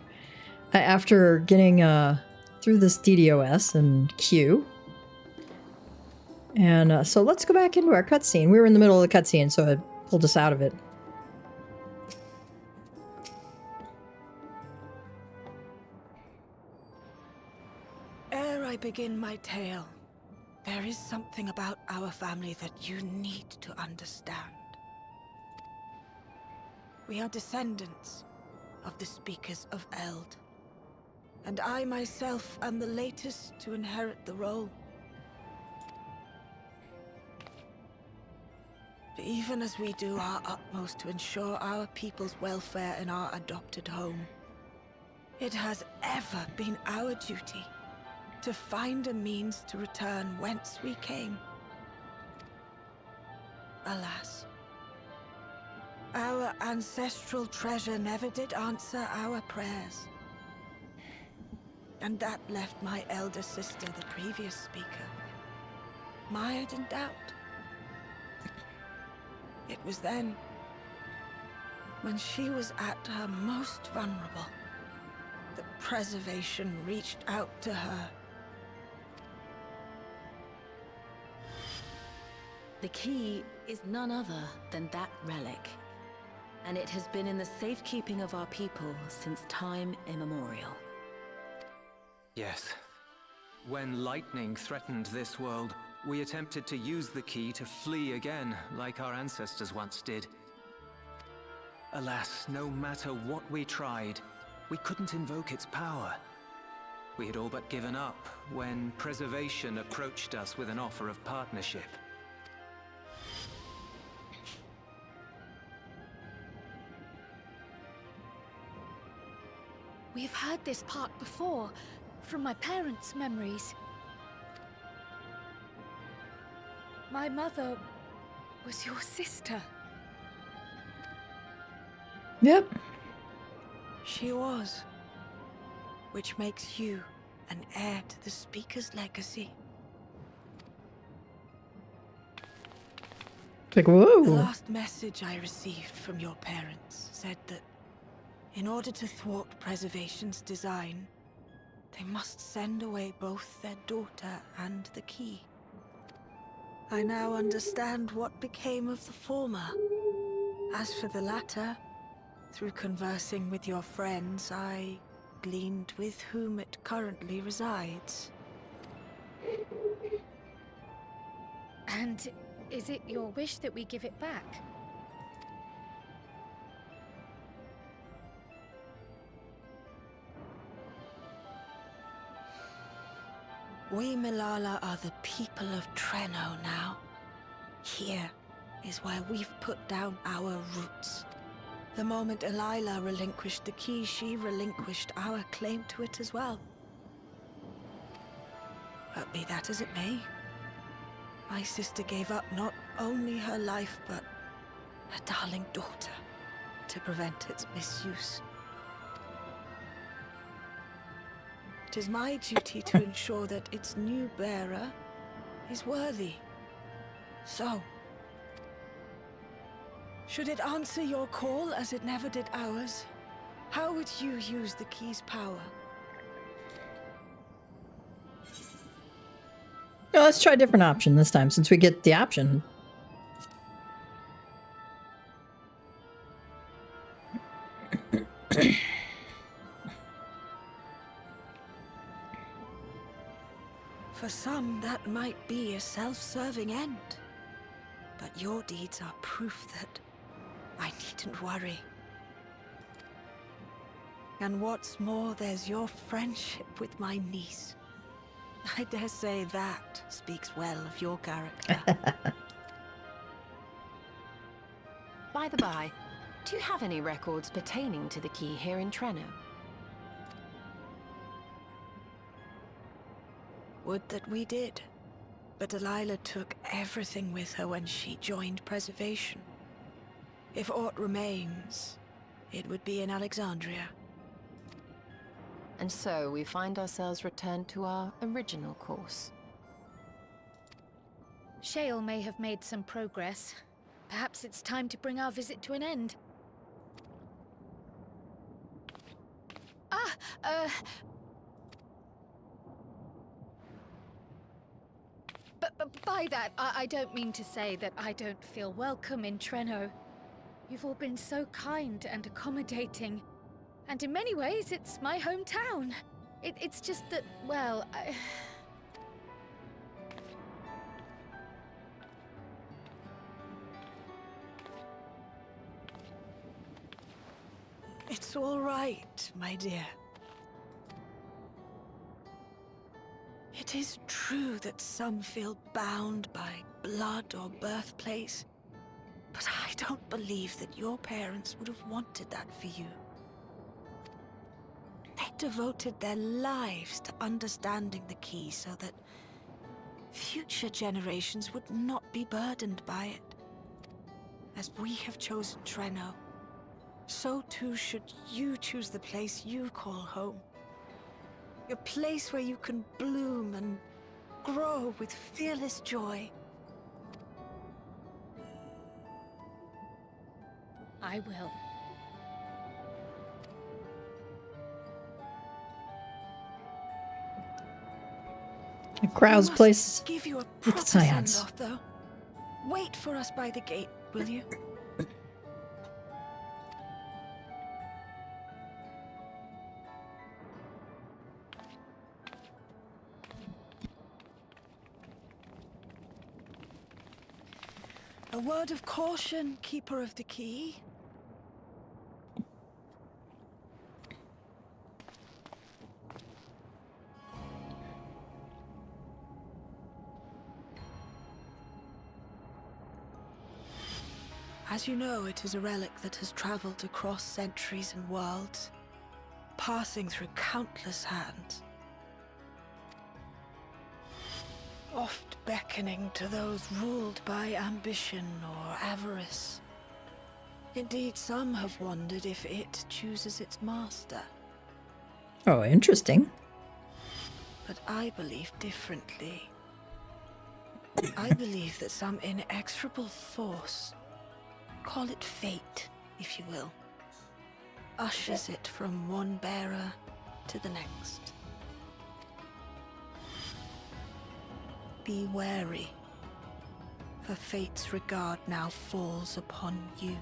after getting through this DDoS and Q. And so let's go back into our cutscene. We were in the middle of the cutscene, so it pulled us out of it. Ere I begin my tale, there is something about our family that you need to understand. We are descendants of the Speakers of Eld, and I myself am the latest to inherit the role. But even as we do our utmost to ensure our people's welfare in our adopted home, it has ever been our duty to find a means to return whence we came. Alas, our ancestral treasure never did answer our prayers. And that left my elder sister, the previous speaker, mired in doubt. It was then, when she was at her most vulnerable, that preservation reached out to her. The key is none other than that relic, and it has been in the safekeeping of our people since time immemorial. Yes. When lightning threatened this world, we attempted to use the key to flee again, like our ancestors once did. Alas, no matter what we tried, we couldn't invoke its power. We had all but given up when Preservation approached us with an offer of partnership. We've heard this part before, from my parents' memories. My mother was your sister. Yep. She was. Which makes you an heir to the Speaker's legacy. It's like, whoa. The last message I received from your parents said that in order to thwart Preservation's design, they must send away both their daughter and the key. I now understand what became of the former. As for the latter, through conversing with your friends, I gleaned with whom it currently resides. And is it your wish that we give it back? We Milala are the people of Treno now. Here is where we've put down our roots. The moment Elila relinquished the key, she relinquished our claim to it as well. But be that as it may, my sister gave up not only her life, but her darling daughter to prevent its misuse. It is my duty to ensure that its new bearer is worthy. So, should it answer your call as it never did ours, how would you use the key's power? Well, let's try a different option this time, since we get the option. For some, that might be a self-serving end. But your deeds are proof that I needn't worry. And what's more, there's your friendship with my niece. I dare say that speaks well of your character. By the by, do you have any records pertaining to the key here in Treno? Would that we did. But Delilah took everything with her when she joined Preservation. If aught remains, it would be in Alexandria. And so we find ourselves returned to our original course. Shale may have made some progress. Perhaps it's time to bring our visit to an end. But by that, I don't mean to say that I don't feel welcome in Treno. You've all been so kind and accommodating. And in many ways, it's my hometown. It's just that, well, It's all right, my dear. It is true that some feel bound by blood or birthplace, but I don't believe that your parents would have wanted that for you. They devoted their lives to understanding the key so that future generations would not be burdened by it. As we have chosen Treno, so too should you choose the place you call home. A place where you can bloom and grow with fearless joy. I will. The crowd's place Give you a with proper the scions. send-off, though. Wait for us by the gate, will you? A word of caution, Keeper of the Key. As you know, it is a relic that has traveled across centuries and worlds, passing through countless hands. Oft beckoning to those ruled by ambition or avarice. Indeed, some have wondered if it chooses its master. Oh, interesting. But I believe differently. I believe that some inexorable force, call it fate, if you will, ushers it from one bearer to the next. Be wary, for fate's regard now falls upon you.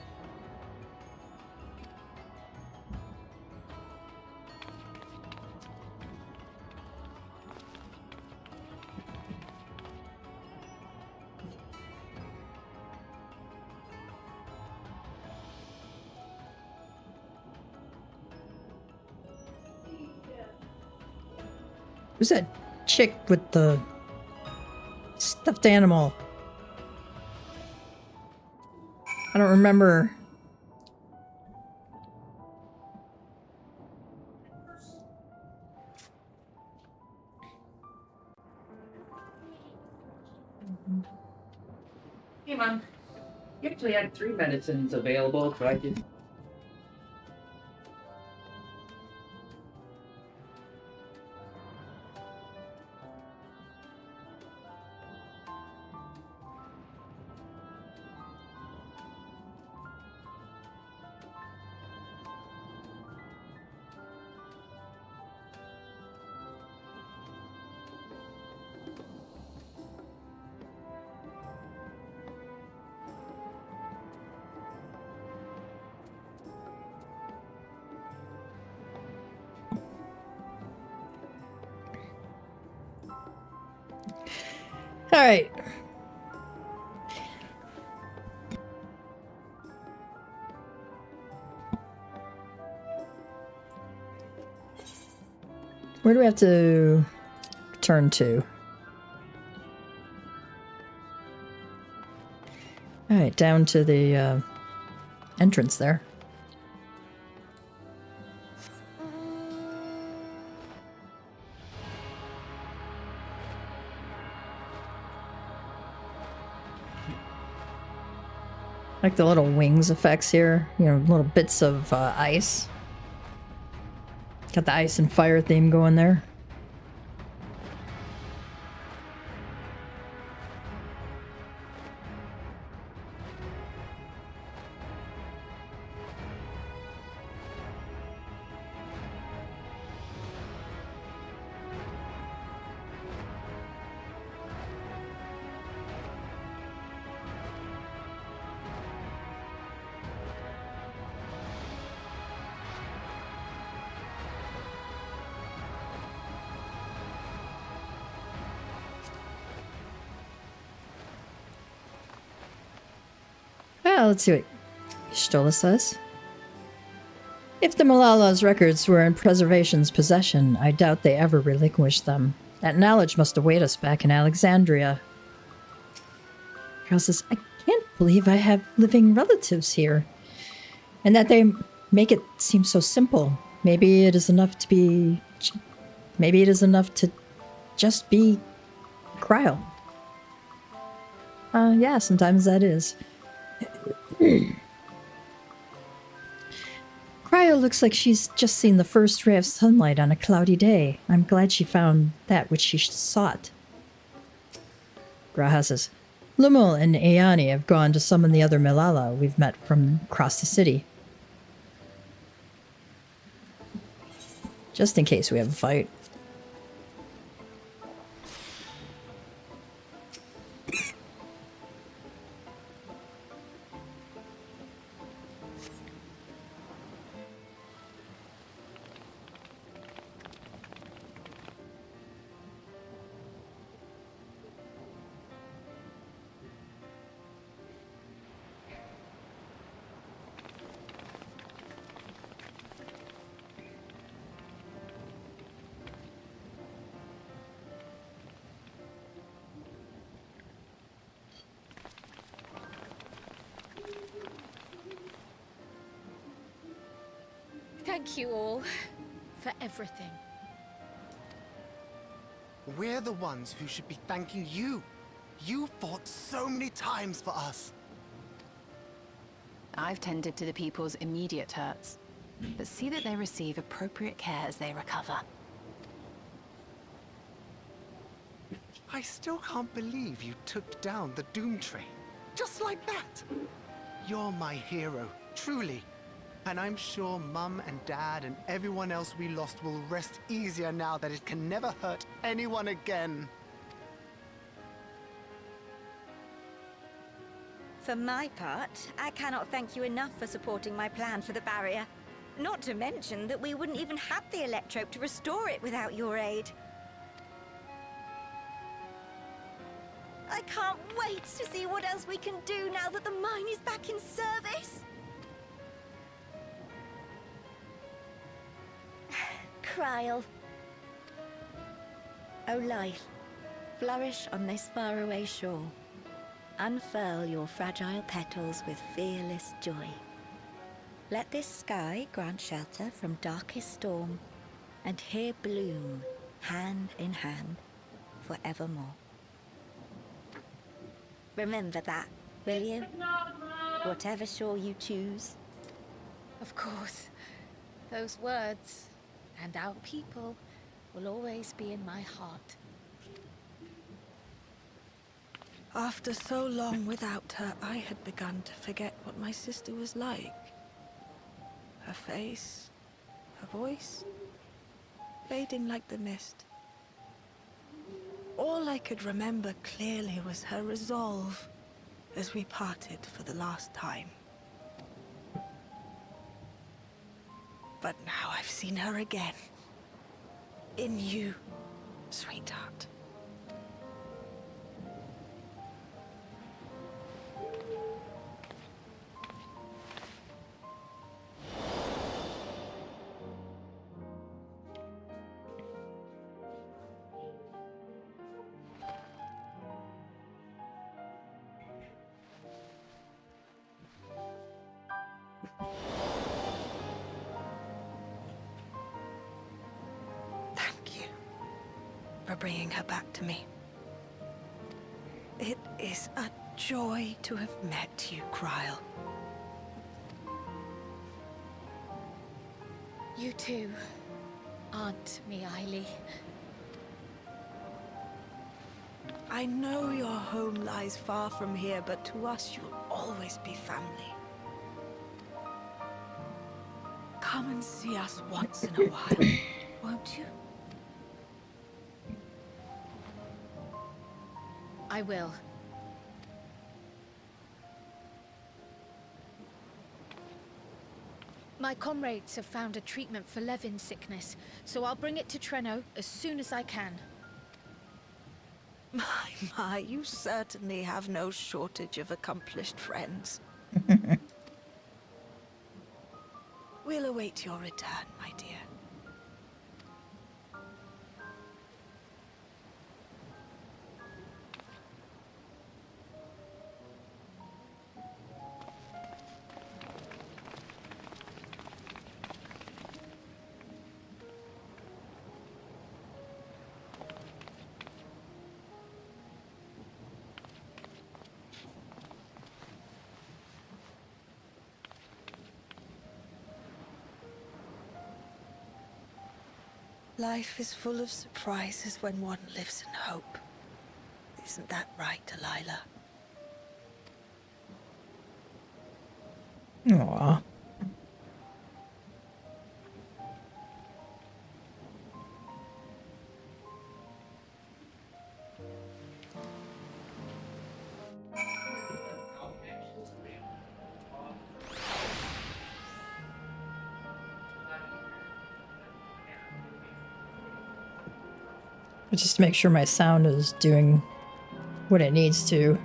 Who's that chick with the stuffed animal? I don't remember. Hey, Mom. You actually had 3 medicines available, so I just... All right. Where do we have to turn to? All right, down to the entrance there. Like the little wings effects here, you know, little bits of ice. Got the ice and fire theme going there. Let's see what Stola says. If the Malala's records were in Preservation's possession, I doubt they ever relinquished them. That knowledge must await us back in Alexandria. Carl says, I can't believe I have living relatives here. And that they make it seem so simple. Maybe it is enough to be... Maybe it is enough to just be Cryo. Yeah, sometimes that is. Cryo looks like she's just seen the first ray of sunlight on a cloudy day. I'm glad she found that which she sought. Graha says, Lumul and Ayani have gone to summon the other Malala we've met from across the city. Just in case we have a fight. Thank you all for everything. We're the ones who should be thanking you. You fought so many times for us. I've tended to the people's immediate hurts, but see that they receive appropriate care as they recover. I still can't believe you took down the Doom Train. Just like that. You're my hero, truly. And I'm sure Mum and Dad and everyone else we lost will rest easier now that it can never hurt anyone again. For my part, I cannot thank you enough for supporting my plan for the barrier. Not to mention that we wouldn't even have the Electrope to restore it without your aid. I can't wait to see what else we can do now that the mine is back in service. Kryl. O life, flourish on this faraway shore. Unfurl your fragile petals with fearless joy. Let this sky grant shelter from darkest storm, and here bloom, hand in hand, forevermore. Remember that, will you? Whatever shore you choose. Of course. Those words and our people will always be in my heart. After so long without her, I had begun to forget what my sister was like. Her face, her voice, fading like the mist. All I could remember clearly was her resolve as we parted for the last time. But now I've seen her again. In you, sweetheart. For bringing her back to me. It is a joy to have met you, Kryl. You too, Aunt Miriel. I know your home lies far from here, but to us you'll always be family. Come and see us once in a while, won't you? I will. My comrades have found a treatment for Levin's sickness, so I'll bring it to Treno as soon as I can. My, you certainly have no shortage of accomplished friends. We'll await your return, my dear. Life is full of surprises when one lives in hope. Isn't that right, Delilah? Aww. Just to make sure my sound is doing what it needs to.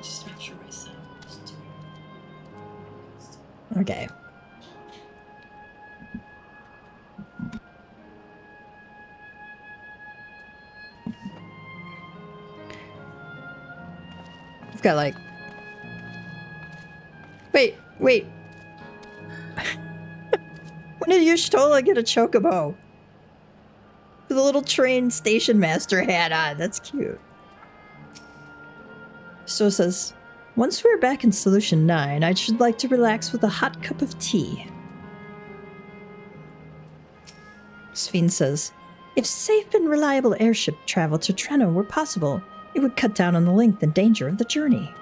Just make sure my sound is doing. Okay. I've got like... Wait. When did Y'shtola get a chocobo? With a little train station master hat on. That's cute. So says, once we're back in Solution 9, I should like to relax with a hot cup of tea. Sphene says, if safe and reliable airship travel to Treno were possible, it would cut down on the length and danger of the journey.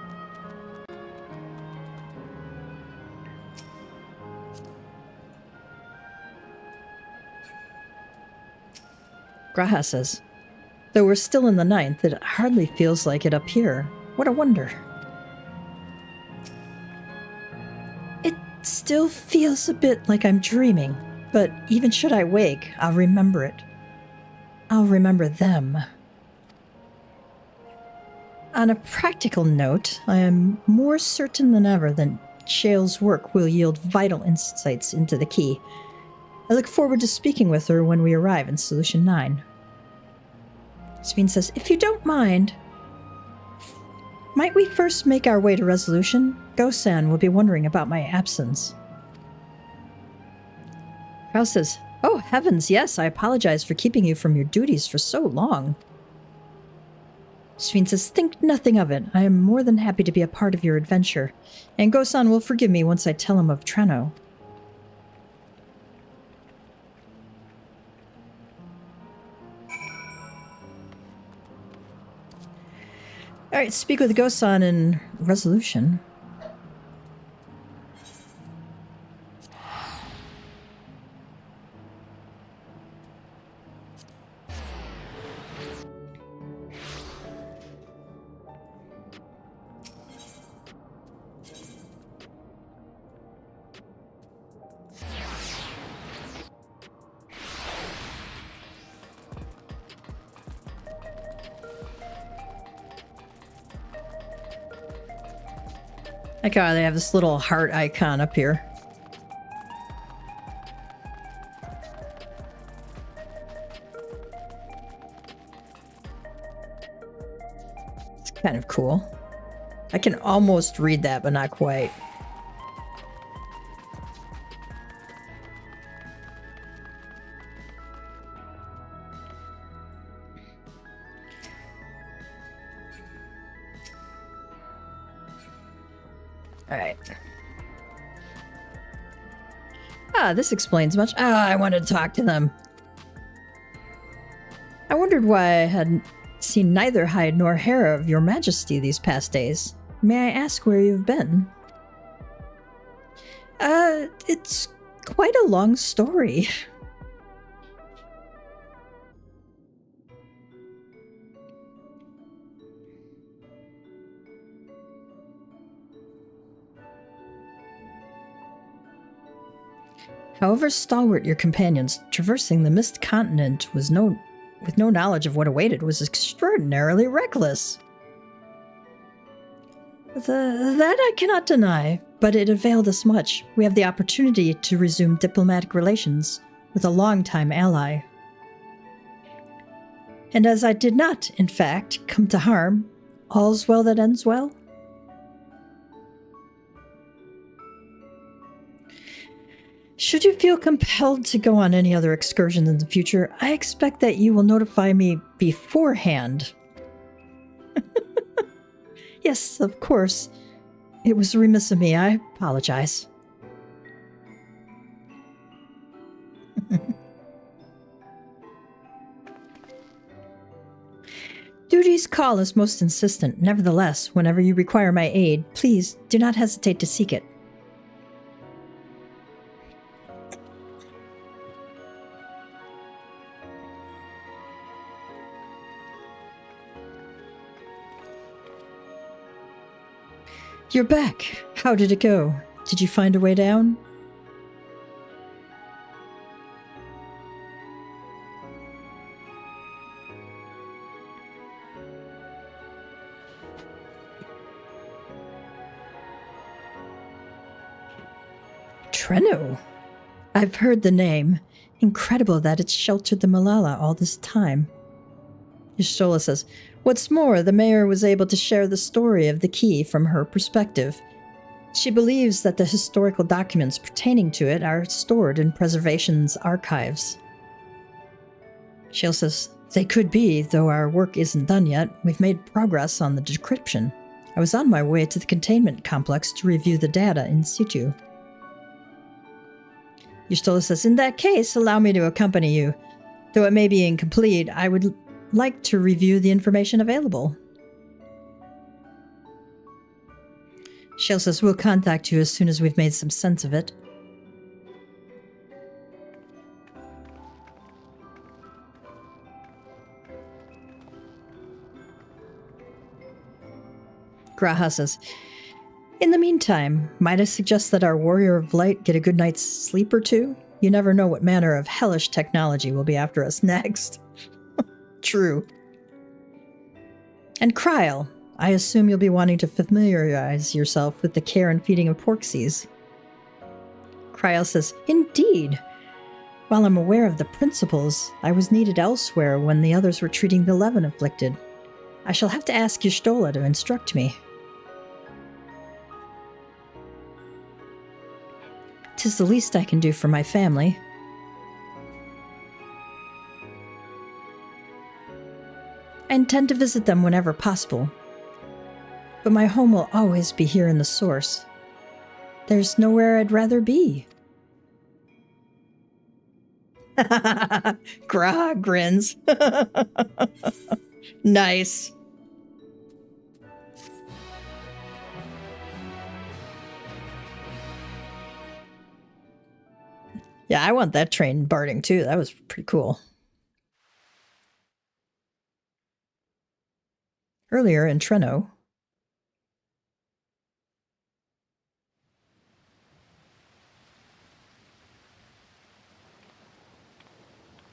Graha says, though we're still in the 9th, it hardly feels like it up here. What a wonder. It still feels a bit like I'm dreaming, but even should I wake, I'll remember it. I'll remember them. On a practical note, I am more certain than ever that Shale's work will yield vital insights into the key. I look forward to speaking with her when we arrive in Solution 9. Sphene says, if you don't mind, might we first make our way to Resolution? Go-san will be wondering about my absence. Kraus says, oh heavens, yes, I apologize for keeping you from your duties for so long. Sphene says, think nothing of it. I am more than happy to be a part of your adventure, and Go-san will forgive me once I tell him of Treno. Alright, speak with Go-san in Resolution. Like how they have this little heart icon up here. It's kind of cool. I can almost read that, but not quite. Alright. Ah, this explains much. Ah, I wanted to talk to them. I wondered why I hadn't seen neither hide nor hair of your majesty these past days. May I ask where you've been? It's quite a long story. However stalwart your companions, traversing the Mist Continent with no knowledge of what awaited was extraordinarily reckless. That I cannot deny, but it availed us much. We have the opportunity to resume diplomatic relations with a longtime ally. And as I did not, in fact, come to harm, all's well that ends well. Should you feel compelled to go on any other excursions in the future, I expect that you will notify me beforehand. Yes, of course. It was remiss of me. I apologize. Duty's call is most insistent. Nevertheless, whenever you require my aid, please do not hesitate to seek it. You're back. How did it go? Did you find a way down? Treno? I've heard the name. Incredible that it's sheltered the Malala all this time. Y'shtola says, what's more, the mayor was able to share the story of the key from her perspective. She believes that the historical documents pertaining to it are stored in Preservation's archives. Shale says, they could be, though our work isn't done yet. We've made progress on the decryption. I was on my way to the containment complex to review the data in situ. Y'shtola says, in that case, allow me to accompany you. Though it may be incomplete, I would like to review the information available. Shale says, we'll contact you as soon as we've made some sense of it. Graha says, in the meantime, might I suggest that our Warrior of Light get a good night's sleep or two? You never know what manner of hellish technology will be after us next. True. And Kryl, I assume you'll be wanting to familiarize yourself with the care and feeding of Porksies. Kryl says, indeed. While I'm aware of the principles, I was needed elsewhere when the others were treating the Levin afflicted. I shall have to ask Y'shtola to instruct me. 'Tis the least I can do for my family. I intend to visit them whenever possible. But my home will always be here in the Source. There's nowhere I'd rather be. Gra grins. Nice. Yeah, I want that train barding too. That was pretty cool. Earlier in Treno.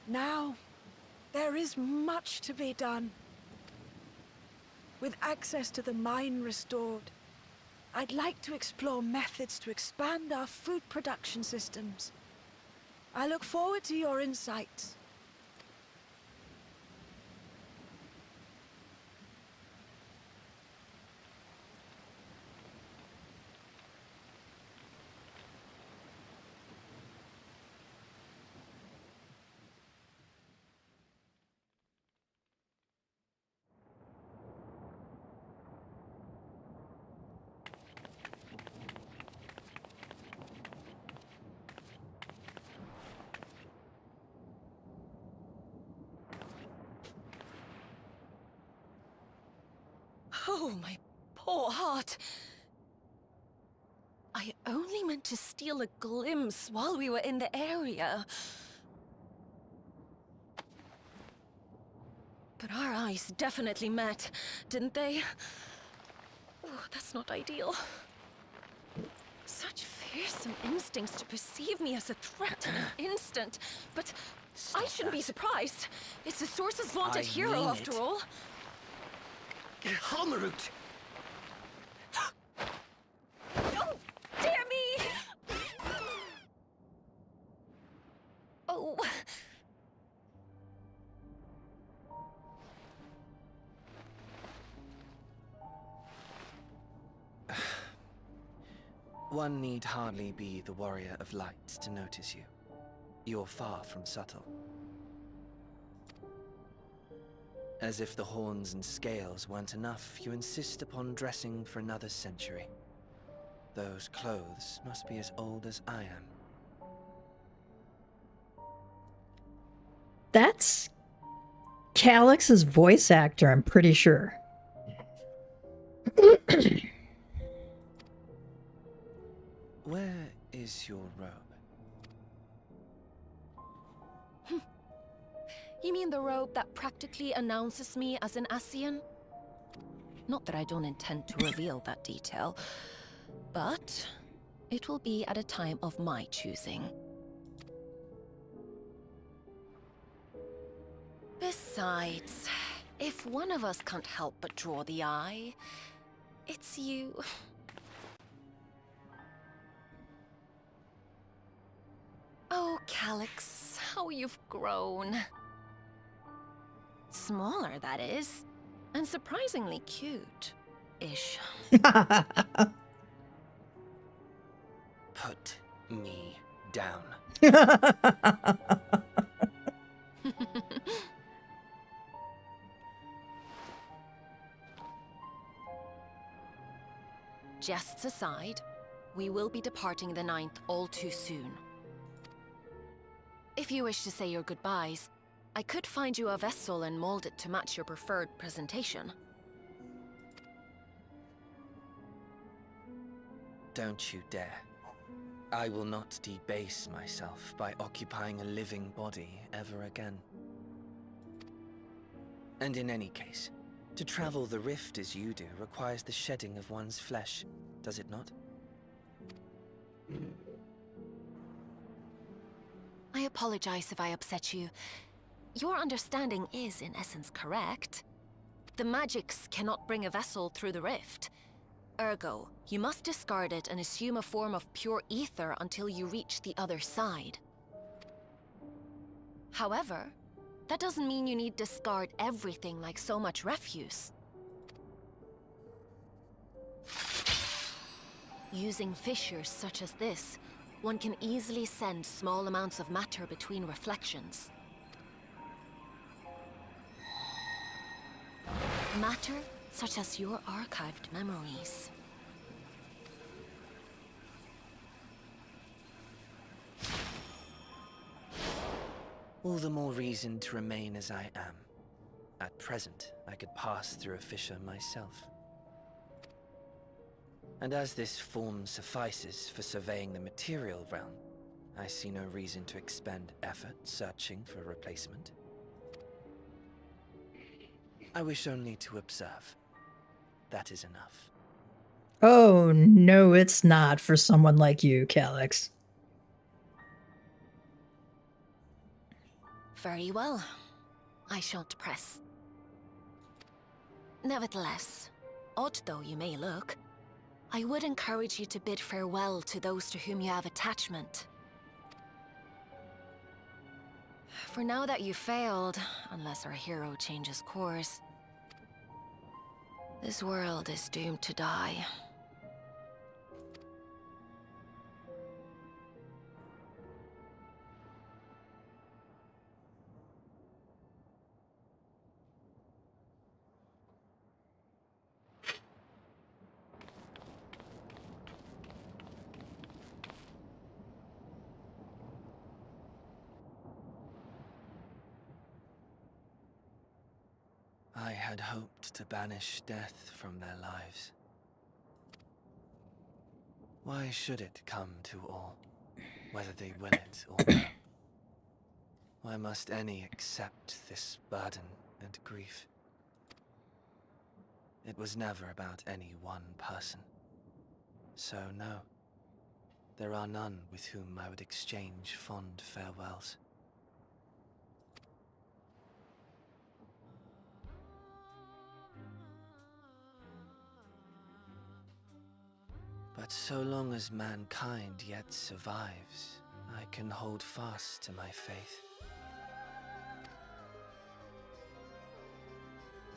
Now, there is much to be done. With access to the mine restored, I'd like to explore methods to expand our food production systems. I look forward to your insights. Oh, my poor heart. I only meant to steal a glimpse while we were in the area. But our eyes definitely met, didn't they? Oh, that's not ideal. Such fierce some instincts to perceive me as a threat in an instant, but I shouldn't be surprised. It's the Source's vaunted hero, after all. Halmarut! Oh, dear me! Oh. One need hardly be the warrior of light to notice you. You're far from subtle. As if the horns and scales weren't enough, you insist upon dressing for another century. Those clothes must be as old as I am. That's Calix's voice actor, I'm pretty sure. Where is your robe? You mean the robe that practically announces me as an Ascian? Not that I don't intend to reveal that detail, but it will be at a time of my choosing. Besides, if one of us can't help but draw the eye, it's you. Oh, Calix, how you've grown. Smaller, that is. And surprisingly cute-ish. Put me down. Jests aside, we will be departing the 9th all too soon. If you wish to say your goodbyes, I could find you a vessel and mold it to match your preferred presentation. Don't you dare. I will not debase myself by occupying a living body ever again. And in any case, to travel the rift as you do requires the shedding of one's flesh, does it not? I apologize if I upset you. Your understanding is, in essence, correct. The magics cannot bring a vessel through the rift. Ergo, you must discard it and assume a form of pure ether until you reach the other side. However, that doesn't mean you need discard everything like so much refuse. Using fissures such as this, one can easily send small amounts of matter between reflections. Matter such as your archived memories. All the more reason to remain as I am. At present, I could pass through a fissure myself. And as this form suffices for surveying the material realm, I see no reason to expend effort searching for a replacement. I wish only to observe. That is enough. Oh, no, it's not for someone like you, Calix. Very well. I shan't press. Nevertheless, odd though you may look, I would encourage you to bid farewell to those to whom you have attachment. For now that you've failed, unless our hero changes course, this world is doomed to die. I had hoped to banish death from their lives. Why should it come to all, whether they will it or no? Why must any accept this burden and grief? It was never about any one person. So no, there are none with whom I would exchange fond farewells. But so long as mankind yet survives, I can hold fast to my faith.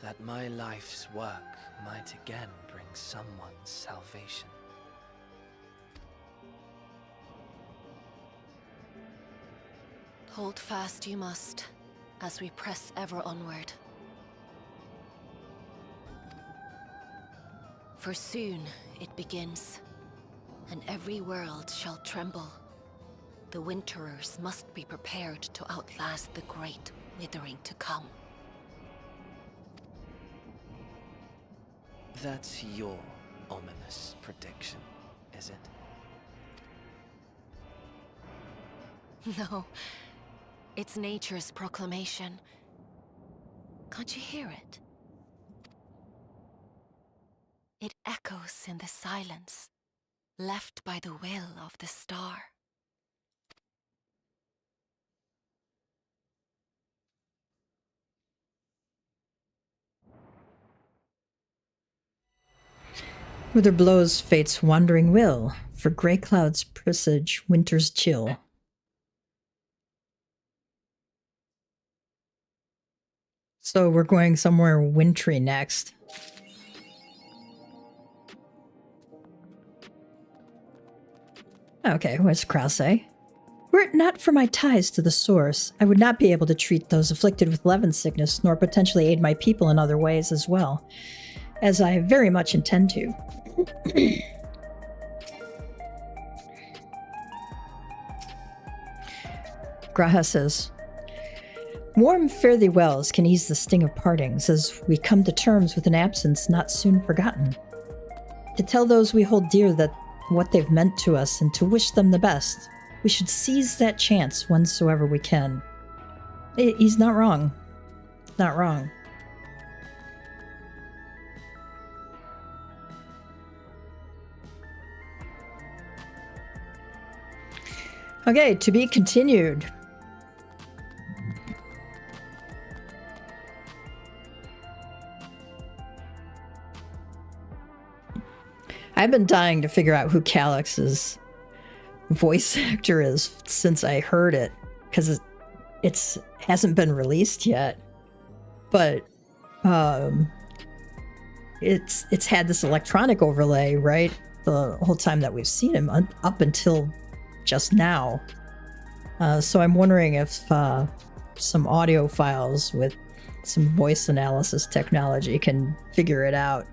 That my life's work might again bring someone's salvation. Hold fast you must, as we press ever onward. For soon it begins, and every world shall tremble. The Winterers must be prepared to outlast the great withering to come. That's your ominous prediction, is it? No, it's nature's proclamation. Can't you hear it? It echoes in the silence, left by the will of the star. Whither blows fate's wandering will, for grey clouds presage winter's chill. So we're going somewhere wintry next. Okay, what's Cross say? Were it not for my ties to the source, I would not be able to treat those afflicted with Levin sickness, nor potentially aid my people in other ways as well, as I very much intend to. Graha says, warm fare thee wells can ease the sting of partings, as we come to terms with an absence not soon forgotten. To tell those we hold dear that what they've meant to us, and to wish them the best, we should seize that chance whensoever we can. He's not wrong. Not wrong. Okay, to be continued. I've been dying to figure out who Calyx's voice actor is since I heard it, because it hasn't been released yet. But it's had this electronic overlay, right? The whole time that we've seen him up until just now. So I'm wondering if some audio files with some voice analysis technology can figure it out.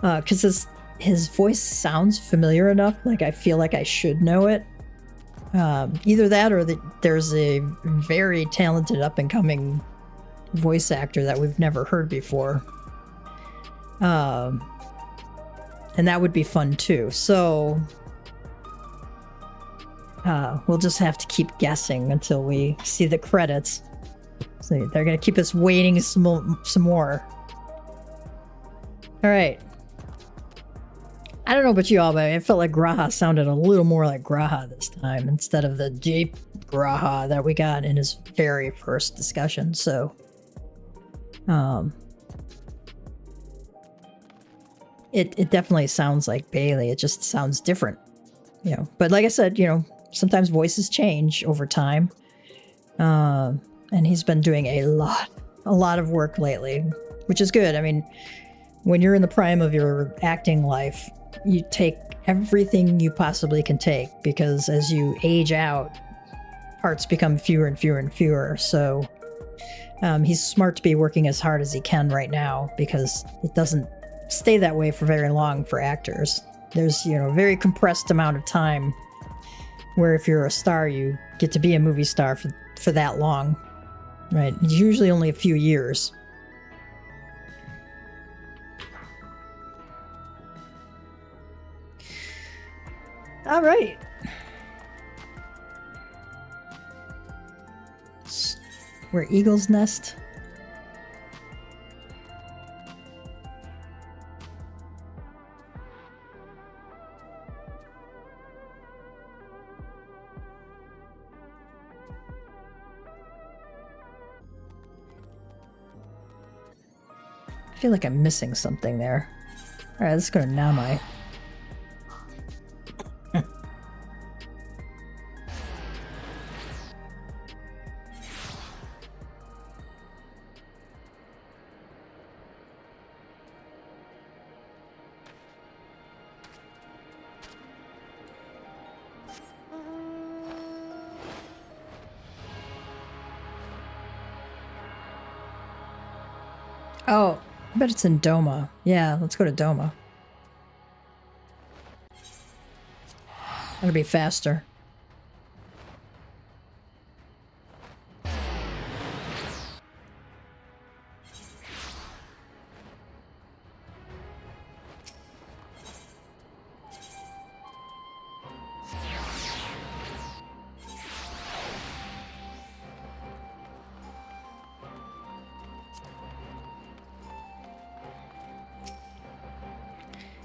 Because his voice sounds familiar enough, like I feel like I should know it. Either that or there's a very talented up-and-coming voice actor that we've never heard before. And that would be fun too. So we'll just have to keep guessing until we see the credits. So they're going to keep us waiting some more. All right. I don't know about you all, but I felt like Graha sounded a little more like Graha this time instead of the deep Graha that we got in his very first discussion. So, it definitely sounds like Bailey. It just sounds different, you know. But like I said, you know, sometimes voices change over time. And he's been doing a lot of work lately, which is good. I mean, when you're in the prime of your acting life, you take everything you possibly can take, because as you age out, parts become fewer and fewer and fewer. So he's smart to be working as hard as he can right now, because it doesn't stay that way for very long for actors. There's, you know, a very compressed amount of time where if you're a star, you get to be a movie star for that long, right? It's usually only a few years. All right. We're Eagle's Nest. I feel like I'm missing something there. Alright, let's go to Namai. Oh, I bet it's in Doma. Yeah, let's go to Doma. That'll be faster.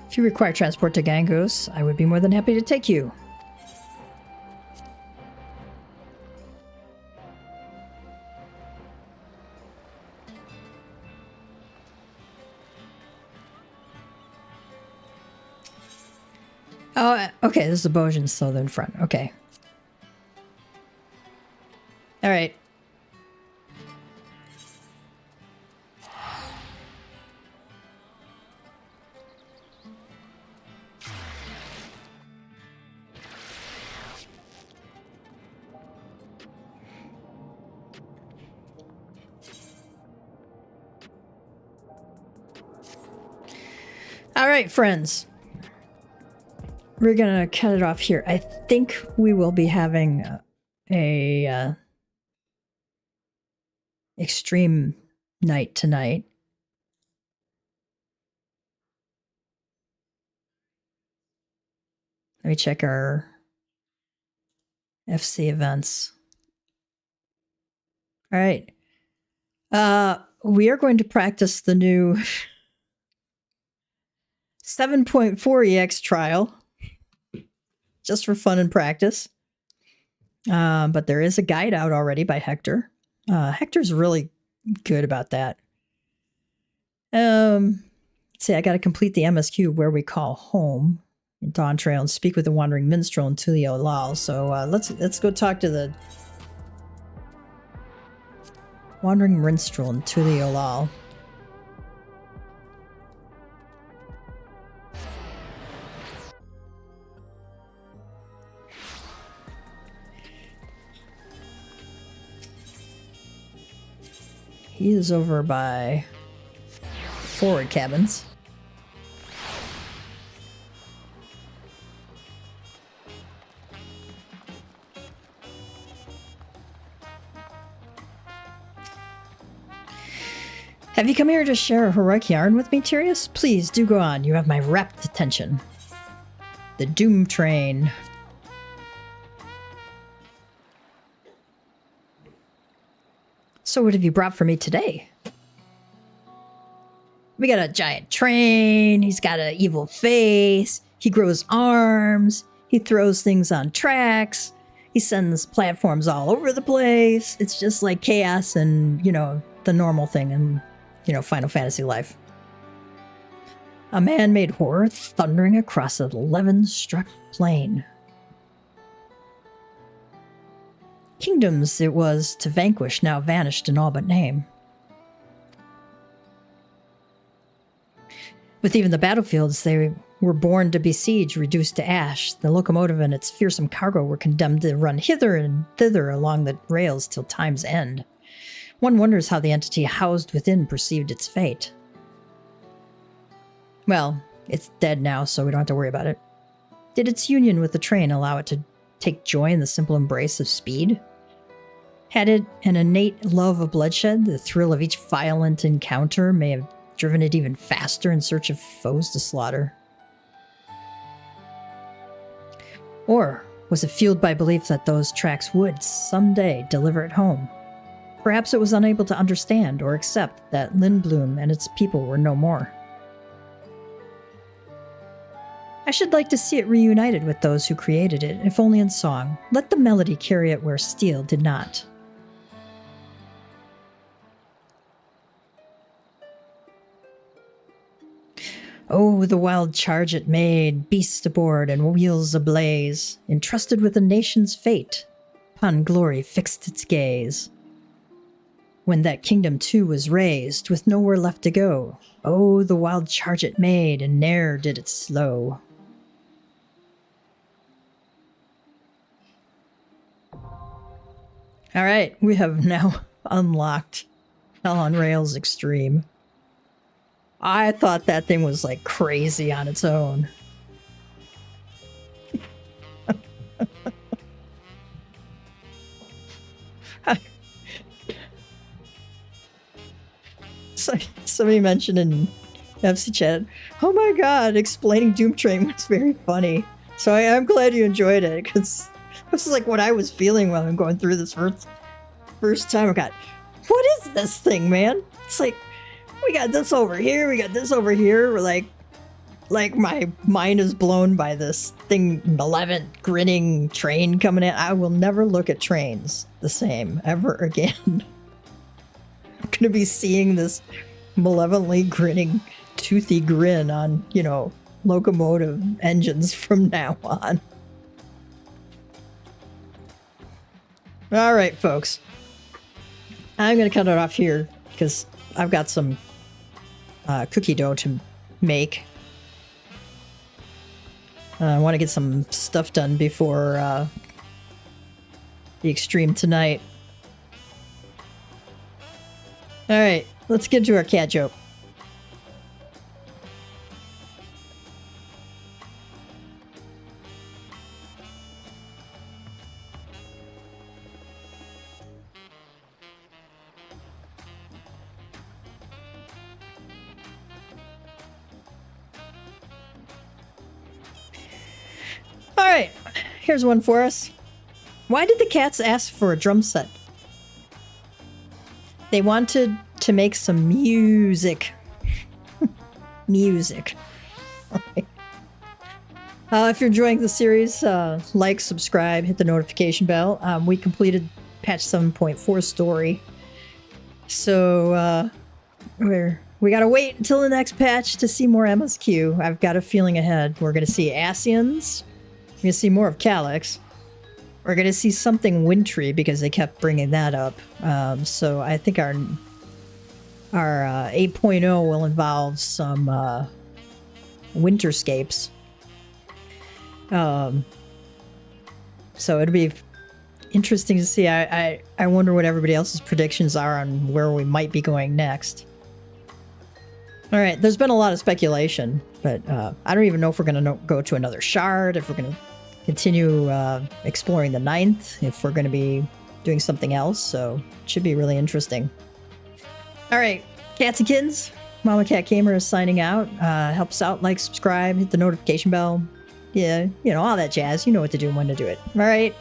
If you require transport to Gangos, I would be more than happy to take you. Oh, okay, this is the Bojans still in front. Okay. All right. All right, friends. We're gonna cut it off here. I think we will be having a extreme night tonight. Let me check our FC events. All right. We are going to practice the new 7.4 EX trial. Just for fun and practice. But there is a guide out already by Hector. Hector's really good about that. Let's see, I got to complete the MSQ where we call home in Dawn Trail and speak with the Wandering Minstrel and Tulio Lal. So let's go talk to the Wandering Minstrel and Tulio Lal. He is over by forward cabins. Have you come here to share a heroic yarn with me, Tirius? Please do go on. You have my rapt attention. The Doom Train. So what have you brought for me today? We got a giant train. He's got an evil face. He grows arms. He throws things on tracks. He sends platforms all over the place. It's just like chaos and, you know, the normal thing in, you know, Final Fantasy life. A man-made horror thundering across a levin-struck plain. Kingdoms it was to vanquish, now vanished in all but name. With even the battlefields they were born to besiege, reduced to ash, the locomotive and its fearsome cargo were condemned to run hither and thither along the rails till time's end. One wonders how the entity housed within perceived its fate. Well, it's dead now, so we don't have to worry about it. Did its union with the train allow it to take joy in the simple embrace of speed? Had it an innate love of bloodshed? The thrill of each violent encounter may have driven it even faster in search of foes to slaughter. Or was it fueled by belief that those tracks would someday deliver it home? Perhaps it was unable to understand or accept that Lindblum and its people were no more. I should like to see it reunited with those who created it, if only in song. Let the melody carry it where steel did not. Oh, the wild charge it made, beasts aboard and wheels ablaze, entrusted with a nation's fate, upon glory fixed its gaze. When that kingdom too was razed, with nowhere left to go, oh, the wild charge it made, and ne'er did it slow. Alright, we have now unlocked Hell on Rails Extreme. I thought that thing was like crazy on its own. Somebody mentioned in FC chat, oh my god, explaining Doom Train was very funny. So I'm glad you enjoyed it, because this is like what I was feeling while I'm going through this first time. I got, what is this thing, man? It's like, we got this over here, we got this over here. We're like my mind is blown by this thing, 11th grinning train coming in. I will never look at trains the same ever again. I'm gonna be seeing this malevolently grinning, toothy grin on, you know, locomotive engines from now on. All right, folks. I'm gonna cut it off here because I've got some cookie dough to make. I want to get some stuff done before the extreme tonight. All right, let's get to our cat joke. All right, here's one for us. Why did the cats ask for a drum set? They wanted to make some music. Music. Right. If you're enjoying the series, like, subscribe, hit the notification bell. We completed patch 7.4 story. So we gotta wait until the next patch to see more MSQ. I've got a feeling ahead. We're gonna see Ascians. We're gonna see more of Calyx. We're gonna see something wintry because they kept bringing that up. So I think our 8.0 will involve some winterscapes. So it'll be interesting to see. I wonder what everybody else's predictions are on where we might be going next. All right, there's been a lot of speculation, but I don't even know if we're gonna go to another shard, if we're gonna continue exploring the 9th, if we're going to be doing something else, so it should be really interesting. Alright, cats and kittens, MamaCat Gamer is signing out. Help us out, like, subscribe, hit the notification bell. Yeah, you know, all that jazz. You know what to do and when to do it. Alright,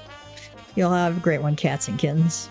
you'll have a great one, cats and kittens.